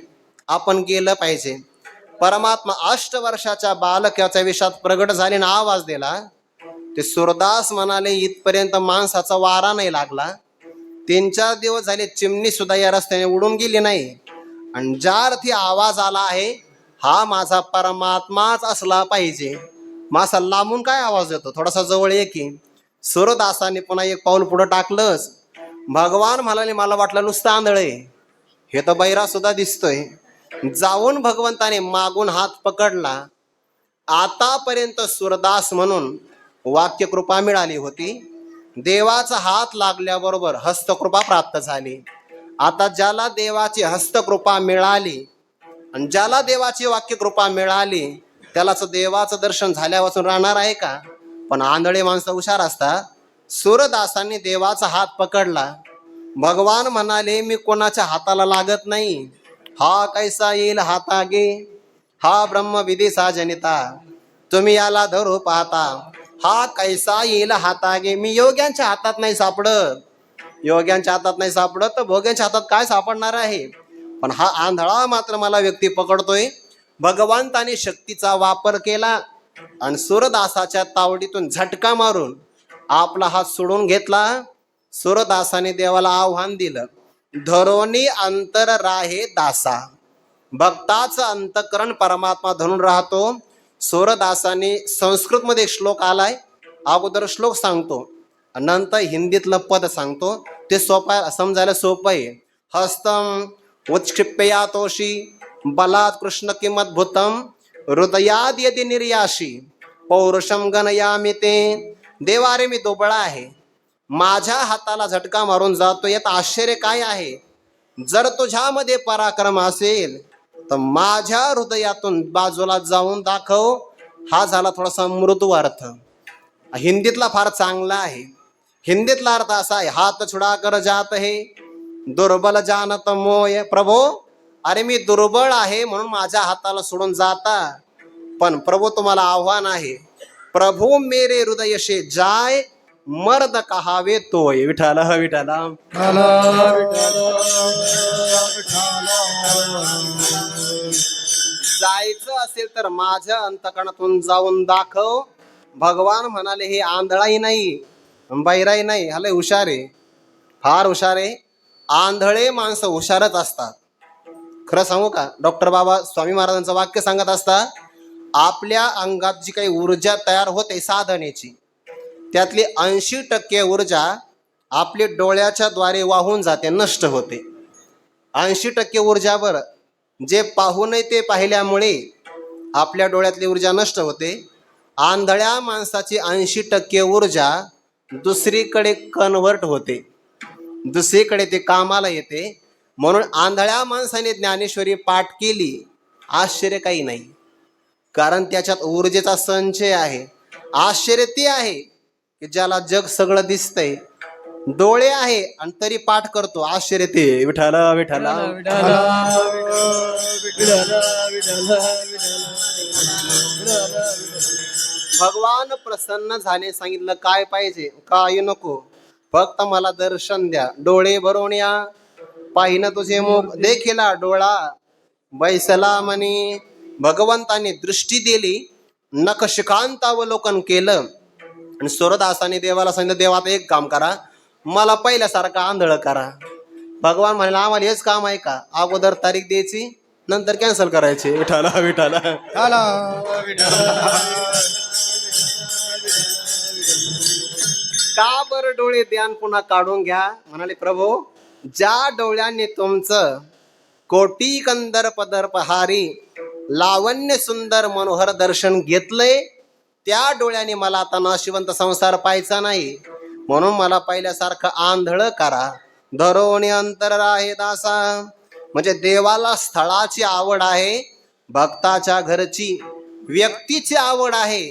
आपण गेलं पाहिजे. परमात्मा 8 वर्षाच्या बालकाच्या विषयात प्रगट झाले ना आवाज दिला. ते सूरदास म्हणाले इथपर्यंत माणसाचा वारा नाही लागला. 3-4 दिवस झाले चिमणी सुद्धा या रस्त्याने उडून गेली नाही. आणि ज्या अर्थी आवाज आला आहे हा माझा परमात्माच असला पाहिजे. मासा लांबून काय आवाज येतो, थोडासा जवळ ये की. सूरदासाने पुन्हा एक पाऊल पुढे टाकलंच. भगवान म्हणाले मला वाटलं नुसतं आंधळे, हे तर बैरा सुद्धा दिसतोय. जाऊन भगवंताने मागून हात पकडला. आतापर्यंत सूरदास म्हणून वाक्यकृपा मिळाली होती. देवाचा हात लागल्याबरोबर हस्तकृपा प्राप्त झाली. आता ज्याला देवाची हस्तकृपा मिळाली आणि ज्याला देवाची वाक्यकृपा मिळाली त्यालाच देवाचं दर्शन झाल्यापासून राहणार आहे का? पण आंधळे माणसं हुशार असतात. सूरदासांनी देवाचा हात पकडला. भगवान म्हणाले मी कोणाच्या हाताला लागत नाही. हा कैसा येईल हातागे, हा ब्रह्मविधीचा जनिता. तुम्ही याला धरू पाहता, हा कैसा येईल हातागे. मी योग्यांच्या हातात नाही सापडत. योग्यांच्या हातात नाही सापडत तर भोग्यांच्या हातात काय सापडणार आहे? पण हा आंधळा मात्र मला व्यक्ती पकडतोय. भगवंताने शक्तीचा वापर केला आणि सूरदासाच्या तावडीतून झटका मारून आपला हात सोडून घेतला. सूरदासाने देवाला आव्हान दिलं, धरोनी अंतर राहे दासा. भक्ताचं अंतकरण परमात्मा धरून राहतो. सूरदासाने संस्कृतमध्ये एक श्लोक आलाय, अगोदर श्लोक सांगतो नंतर हिंदीतलं पद सांगतो. ते सोपं समजायला सोपं आहे. हस्तम उत्क्षिप्या तोषी बलात् कृष्ण किमद्भुतम हृदयाद यदि निर्याशी पौरुषम गणयामी ते. देवारे मी दोबळा आहे, माझ्या हाताला झटका मारून जातो, यात आश्चर्य काय आहे? जर तुझ्यामध्ये पराक्रम असेल तर माझ्या हृदयातून बाजूला जाऊन दाखव. हा झाला थोडासा मृदू अर्थ. हिंदीतला फार चांगला आहे. हिंदीतला अर्थ असा आहे, हात छुडा कर जात है दुर्बल जानत मोय. प्रभो अरे मी दुर्बळ आहे म्हणून माझ्या हाताला सोडून जाता. पण प्रभू तुम्हाला आव्हान आहे, प्रभू मेरे हृदय से जाय मर्द कहावे तोय. विठाला विठाला जायचं असेल तर माझ्या अंतकरणातून जाऊन दाखव. भगवान म्हणाले हे आंधळाही नाही बैराही नाही, हा लय हुशार आहे, फार हुशार आहे. आंधळे माणसं हुशारच असतात. खरं सांगू का, डॉक्टर बाबा स्वामी महाराजांचं वाक्य सांगत असतात, आपल्या अंगात जी काही ऊर्जा तयार होते साधनेची त्यातली 80% ऊर्जा आपल्या डोळ्याच्या द्वारे वाहून जाते, नष्ट होते. 80% ऊर्जा बरं, जे पाहू नये ते पाहिल्यामुळे आपल्या डोळ्यातली ऊर्जा नष्ट होते. आंधळ्या माणसाची 80% ऊर्जा दुसरीकडे कन्व्हर्ट होते, दुसरीकडे ते कामाला येते. म्हणून आंधळ्या माणसाने ज्ञानेश्वरी पाठ केली आश्चर्य काही नाही, कारण त्याच्यात ऊर्जेचा संचय आहे. आश्चर्य ते आहे की ज्याला जग सगळं दिसतंय, डोळे आहे आणि तरी पाठ करतो. आश्चर्य ते. विठाला विठाला भगवान प्रसन्न झाले. सांगितलं काय पाहिजे? काही नको, फक्त मला दर्शन द्या. डोळे भरून या, पाहिन तुझे मुख देखीला डोळा बैसला म्हणे. भगवंताने दृष्टी दिली, नखशिखांतावलोकन केलं आणि सूरदासाने देवाला सांगितलं, देवा आता एक काम करा, मला पहिल्यासारखं आंधळ करा. भगवान म्हणाला आम्हाला हेच काम आहे का? अगोदर तारीख द्यायची नंतर कॅन्सल करायची. विठाला विठाला का बरं डोळे द्यान पुन्हा काढून घ्या? म्हणाले प्रभू ज्या डोळ्यांनी तुमचं कोटी कंदर पदरपहारी लावण्य सुंदर मनोहर दर्शन घेतलंय त्या डोळ्यांनी मला आता नाशिवंत संसार पाहायचा नाही, म्हणून मला पहिल्यासारखं आंधळ करा. धरोणी अंतर राहे दासा. म्हणजे देवाला स्थळाची आवड आहे, भक्ताच्या घरची, व्यक्तीची आवड आहे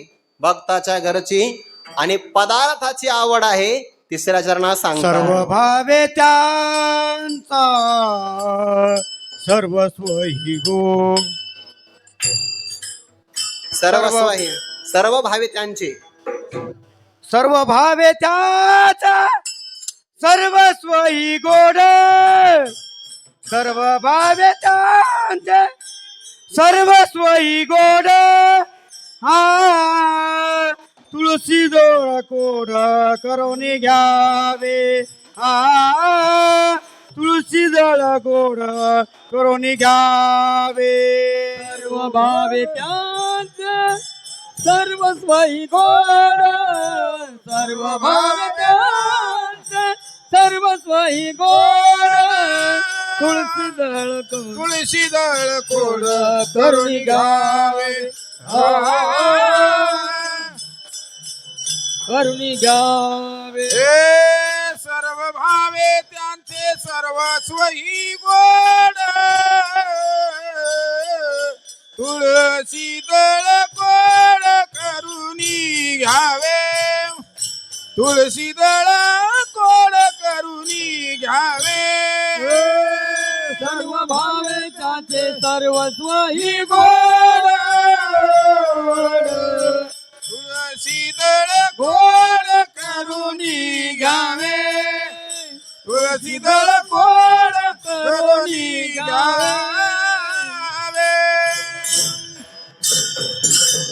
भक्ताच्या घरची, आणि पदार्थाची आवड आहे. तिसऱ्या चरणात सांगतात, सर्व भावे त्यांचा सर्वस्व हि गो. सर्व भावे त्यांचे, सर्व भावे त्याचा सर्वस्व हि गोड. सर्व भावे त्यांचे सर्वस्व ही गोड हा तुळशी जवळ कोड करून घ्यावे हा तुळशी जवळ गोड करून घ्यावे सर्व भावे त्यांचे सर्वस्वही गोड सर्व भावे त्यांचे सर्वस्वही गोड तुळशी दळ तुळशी जवळ कोड करून घ्यावे करून घ्यावे हे सर्व भावे त्यांचे सर्वस्व ही गोड तुळशी दळ कोड करुणी घ्यावे तुळशी दळ कोड करुणी घ्यावे सर्व भावे त्यांचे सर्वस्वही गोड तुळशी दळ कोड करुणी घ्यावे तुळशी दळ कोड करुणी घ्यावे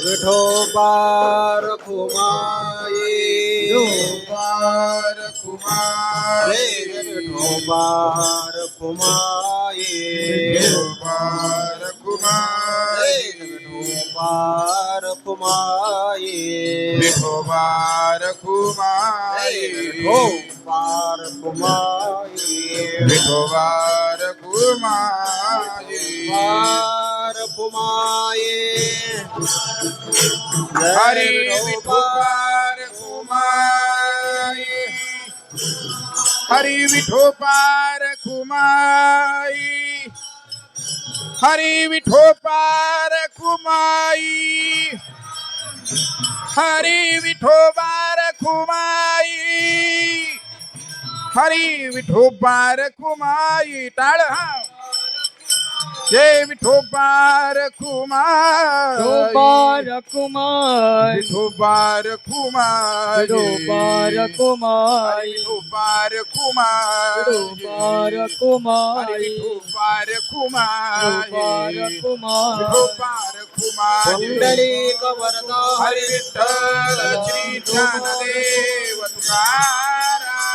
विठोबार खुमाये विठोबार खुमाये विठोबार खुमाये विठोबार खुमाये विठोबार खुमाये विठोबार खुमाये विठोबार खुमाये विठोबार खुमाये विठोबार खुमाये हरी विठोबार खुमाये हरी विठोबार खुमाई हरी विठोबार खुमाई हरी विठोबार खुमाई हरी विठोबार खुमाई टाळ हा जय विठोबार खुमाई विठोबार कुमार विठोबार खुमाई विठोबार कुमार विठोबार खुमाई विठोबार कुमार विठोबार खुमाई विठोबार कुमार विठोबार खुमाई पुंडलिक वरदा हरी विठ्ठल श्री ज्ञानदेव तुकाराम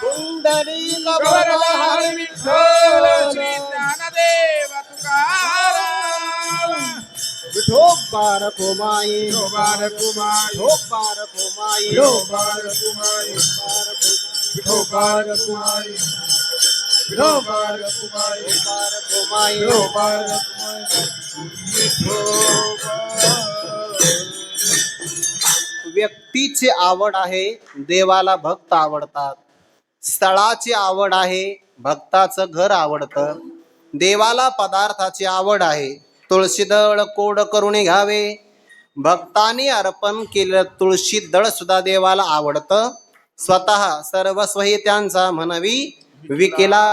पुंडलिक वरदा वरदा हरी विठ्ठल श्री ज्ञानदेव तुकाराम विठोबार खुमाई विठोबार खुमाई विठोबार खुमाई विठोबार खुमाई विठोबार खुमाई विठोबार खुमाई विठोबार खुमाई विठोबार खुमाई व्यक्तीची आवड आहे देवाला भक्त आवडतात स्थळाची आवड आहे भक्ताचं घर आवडतं देवाला पदार्थाची आवड आहे तुळशी दळ कोड करून घ्यावे भक्तांनी अर्पण केलेलं तुळशी दळ सुद्धा देवाला आवडतं स्वतः सर्वस्वही त्यांचा म्हणवी विकेला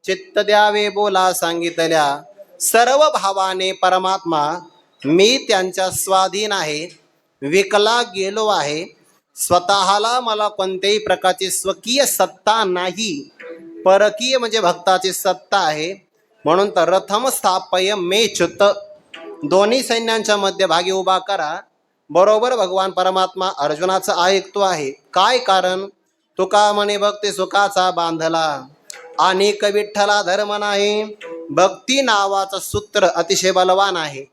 चित्त द्यावे बोला सांगितल्या सर्व भावाने परमात्मा मी त्यांच्या स्वाधीन आहे विकला गेलो आहे स्वतःला मला कोणत्याही प्रकारची स्वकीय सत्ता नाही परकीय म्हणजे भक्ताची सत्ता आहे म्हणून तर रथम स्थापय मे च्युत दोन्ही सैन्यांच्या मध्यभागी उभा करा बरोबर भगवान परमात्मा अर्जुनाचं ऐकतो आहे काय कारण तुका म्हणे भक्ती सुखाचा बांधला अनेक विठ्ठला धर्म नाही भक्ती नावाचं सूत्र अतिशय बलवान आहे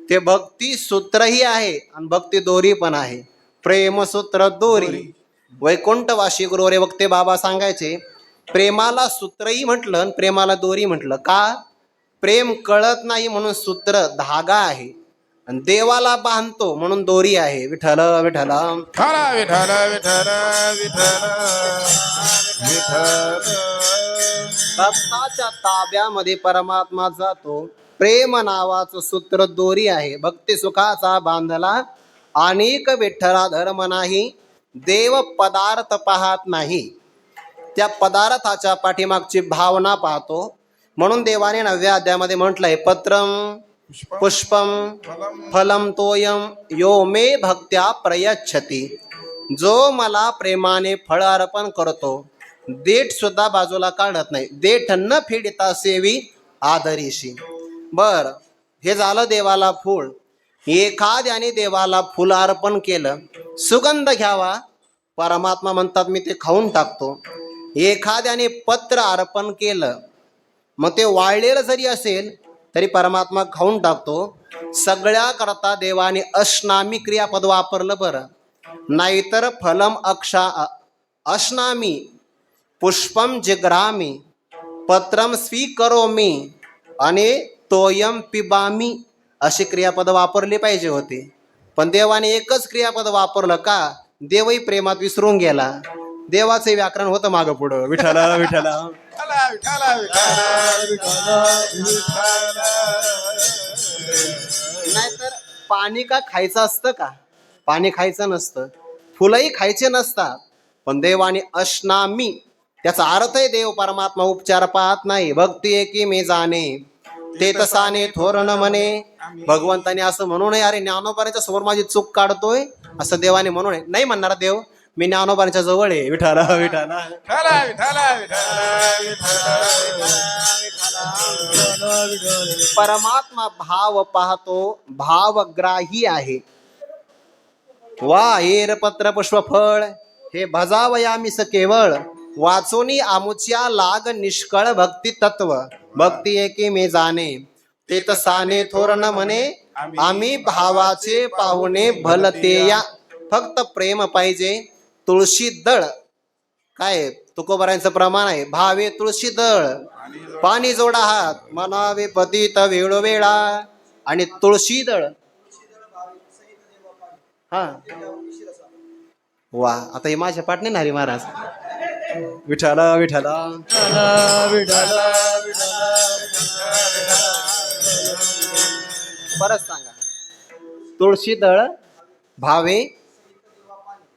ते भक्ती सूत्रही आहे आणि भक्ती दोरी पण आहे प्रेमसूत्र दोरी वैकुंठवासी गुरुवरे वक्ते बाबा सांगायचे प्रेमाला सूत्रही म्हटलं आणि प्रेमाला दोरी म्हटलं का प्रेम कळत नाही म्हणून सूत्र धागा आहे आणि देवाला बांधतो म्हणून दोरी आहे विठ्ठल विठ्ठल विठ्ठल विठ्ठल विठ्ठल विठ्ठल विठ्ठल भक्ताच्या ताब्यामध्ये परमात्मा जातो प्रेम नावाचं सूत्र दोरी आहे भक्ती सुखाचा बांधला अनेक विठ्ठला धर्म नाही देव पदार्थ पाहत नाही त्या पदार्थाच्या पाठीमागची भावना पाहतो म्हणून देवाने 9व्या अध्यायामध्ये म्हटलंय पत्रम पुष्पम फलम तोयम यो मे भक्त्या प्रयच्छति जो मला प्रेमाने फळ अर्पण करतो देठ सुद्धा बाजूला काढत नाही. देठ न फेडिता सेवी आदरीशी. बर, हे झालं देवाला फूल. एखाद्याने देवाला फुल अर्पण केलं, सुगंध घ्यावा, परमात्मा म्हणतात मी ते खाऊन टाकतो. एखाद्याने पत्र अर्पण केलं, मग ते वाळलेलं जरी असेल तरी परमात्मा खाऊन टाकतो. सगळ्या करता देवाने अश्नामी क्रियापद वापरलं बरं. नाहीतर फलम अश्नामी, पुष्पम जिग्रामी, पत्रम स्वीकरोमी आणि तोयम पिबामी अशी क्रियापद वापरली पाहिजे होते. पण देवाने एकच क्रियापद वापरलं का? देवही प्रेमात विसरून गेला. देवाचे व्याकरण होतं मागं पुढं. विठ्ठला विठ्ठला नाहीतर पाणी का खायचं असतं का? पाणी खायचं नसतं, फुलंही खायचे नसतात. पण देवाने अश्नामी, त्याचा अर्थ आहे देव परमात्मा उपचार पाहत नाही. भक्ती एकी मी जाणे ते तसाने थोरण म्हणे. भगवंताने असं म्हणू नये, अरे ज्ञानोबाच्या समोर माझी चूक काढतोय असं देवाने म्हणू नये. नाही म्हणणार देव, मी ज्ञानोबाच्या जवळ आहे. विठाला विठाला परमात्मा भाव पाहतो, भावग्राही आहे. वा हेर पत्र पुष्प फळ हे भजावयामिस केवळ. वाचोनी आमुच्या लाग निष्कळ भक्ती तत्व. भक्ती एके मी जाणे ते तसाने थोरण म्हणे. आम्ही भावाचे पाहुणे भलते या. फक्त प्रेम पाहिजे. तुळशी दळ, काय तुकोबारांचं प्रमाण आहे, भावे तुळशी दळ पाणी जोडा हात, म्हणावे पतित वेळोवेळा. आणि तुळशी दळ, हा वा. आता हे माझ्या पाठ नाही हरी महाराज. विठाला विठाला परत सांगा. तुळशी दळ भावे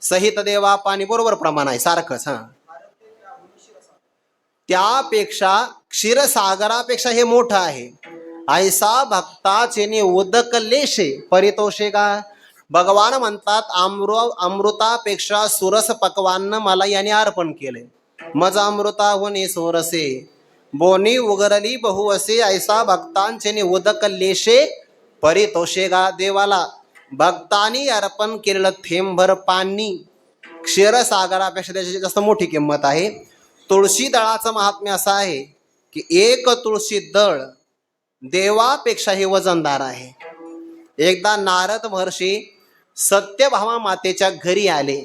सहित देवा पाणी, बरोबर प्रमाण आहे सारखंच. हा, त्यापेक्षा क्षीरसागरापेक्षा हे मोठं आहे. ऐसा भक्ताचे उदक लेशे परितोषे का. भगवान म्हणतात अमृतापेक्षा सुरस पकवान मला याने अर्पण केले. मज अमृता होणे सोरसे बोनी उगरली बहु असे. ऐसा भक्तांचे उदक लेशे परितोषे का. देवाला भक्तांनी अर्पण केलेलं थेंबभर पाणी क्षीरसागरापेक्षा त्याची जास्त मोठी किंमत आहे. तुळशी दळाचं महात्म्य असं आहे की एक तुळशी दळ देवापेक्षाही वजनदार आहे. एकदा नारद महर्षी सत्यभामा मातेच्या घरी आले.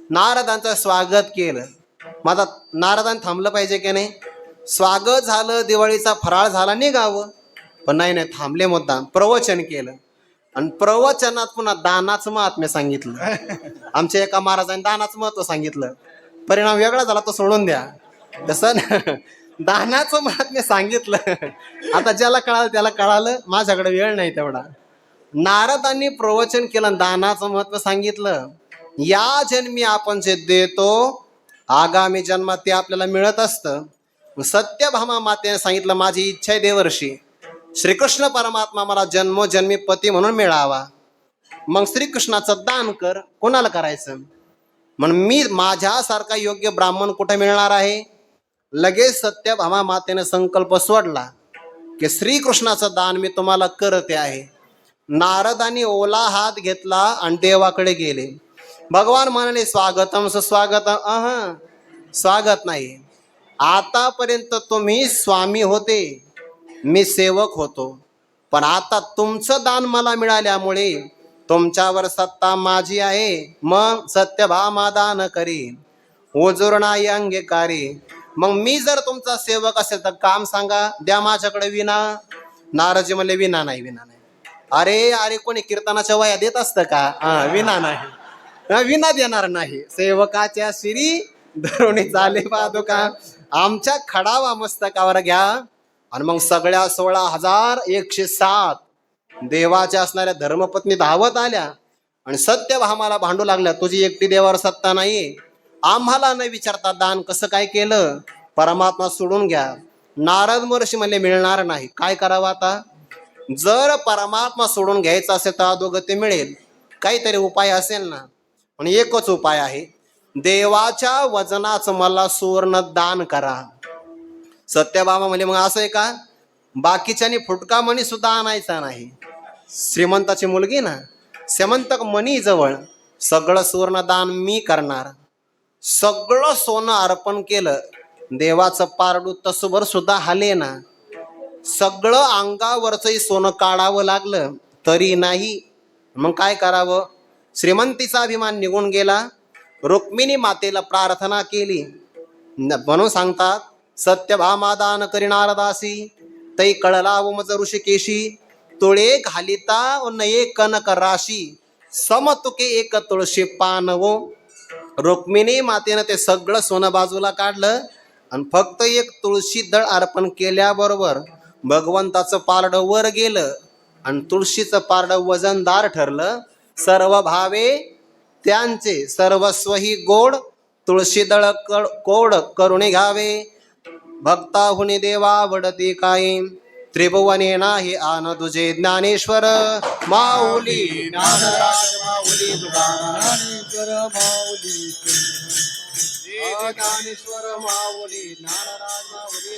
नारदांचं स्वागत केलं. माझा नारदांनी थांबलं पाहिजे की नाही? स्वागत झालं, दिवाळीचा फराळ झाला, निघावं. पण नाही, थांबले. मुद्दाम प्रवचन केलं. आणि प्रवचनात पुन्हा दानाचं महात्म्य सांगितलं. आमच्या एका महाराजांनी दानाचं महत्व सांगितलं. परिणाम वेगळा झाला, तो सोडून द्या. तसं दानाचं महात्म्य सांगितलं. आता ज्याला कळालं त्याला कळालं, माझ्याकडे वेळ नाही तेवढा. नारदांनी प्रवचन केलं, दानाचं महत्व सांगितलं. या जन्मी आपण जे देतो आगामी जन्मात ते आपल्याला मिळत असतं. सत्यभामा मातेने सांगितलं, माझी इच्छा आहे देवर्षी श्रीकृष्ण परमात्मा मला जन्मोजन्मी पती म्हणून मिळावा. मग श्रीकृष्णाचं दान कर. कोणाला करायचं? म्हणून मी माझ्यासारखा योग्य ब्राह्मण कुठे मिळणार आहे? लगेच सत्यभामा मातेने संकल्प सोडला की श्रीकृष्णाचं दान मी तुम्हाला करते आहे. नारदांनी ओला हात घेतला आणि देवाकडे गेले. भगवान म्हणाले, स्वागतम सुस्वागतम. स्वागत नाही. आतापर्यंत तुम्ही स्वामी होते, मी सेवक होतो. पण आता तुमचं दान मला मिळाल्यामुळे तुमच्यावर सत्ता माझी आहे. मग सत्यभामा दान करी ओजुरणाई अंगीकारी. मग मी जर तुमचा सेवक असेल तर काम सांगा, द्या माझ्याकडे विना. नारदजी म्हणले, विना नाही, विना नाही. अरे अरे कोणी कीर्तनाच्या वया देत असतं का? विना नाही, विना देणार नाही. सेवकाच्या शिरी धरुणी चाले पादुका आमच्या खडावा मस्तकावर घ्या. आणि मग सगळ्या 16,107 देवाच्या असणाऱ्या धर्मपत्नी धावत आल्या आणि सत्यभामाला भांडू लागल्या, तुझी एकटी देवावर सत्ता नाही, आम्हाला न विचारता दान कसं काय केलं? परमात्मा सोडून घ्या. नारद महर्षी म्हणले, मिळणार नाही. काय करावं आता? जर परमात्मा सोडून घ्यायचं असेल तर अधोगती मिळेल. काहीतरी उपाय असेल ना? पण एकच उपाय आहे, देवाच्या वजनाच मला सुवर्ण दान करा. सत्यभामा म्हणजे मग असं आहे का, बाकीच्यानी फुटका मणी सुद्धा आणायचा नाही. श्रीमंताची मुलगी ना, श्रीमंत मणी जवळ सगळं सुवर्ण दान मी करणार. सगळं सोनं अर्पण केलं. देवाचं पारडू तसभर सुद्धा हाले ना. सगळं अंगावरचंही सोनं काढावं लागलं तरी नाही. मग काय करावं? श्रीमंतीचा अभिमान निघून गेला. रुक्मिणी मातेला प्रार्थना केली. म्हणून सांगतात, सत्यभामा दान करी नारदासी, तै कळला उमज ऋषिकेशी, तुळे घालिता नये कनक राशी, समतुके एक तुळशी पानवो. रुक्मिणी मातेनं ते सगळं सोनं बाजूला काढलं आणि फक्त एक तुळशी दळ अर्पण केल्याबरोबर भगवंताचं पारडं वर गेलं आणि तुळशीचं पारडं वजनदार ठरलं. सर्व भावे त्यांचे सर्वस्वही गोड, तुळशी दळ कोड करुणे घ्यावे. भक्ताहुनी देवा वडते काय, त्रिभुवने नाही आन तुझे. ज्ञानेश्वर माऊली ज्ञानराज माऊली तुकाराम, ज्ञानेश्वर माऊली ज्ञानेश्वर माऊली ज्ञानराज माऊली.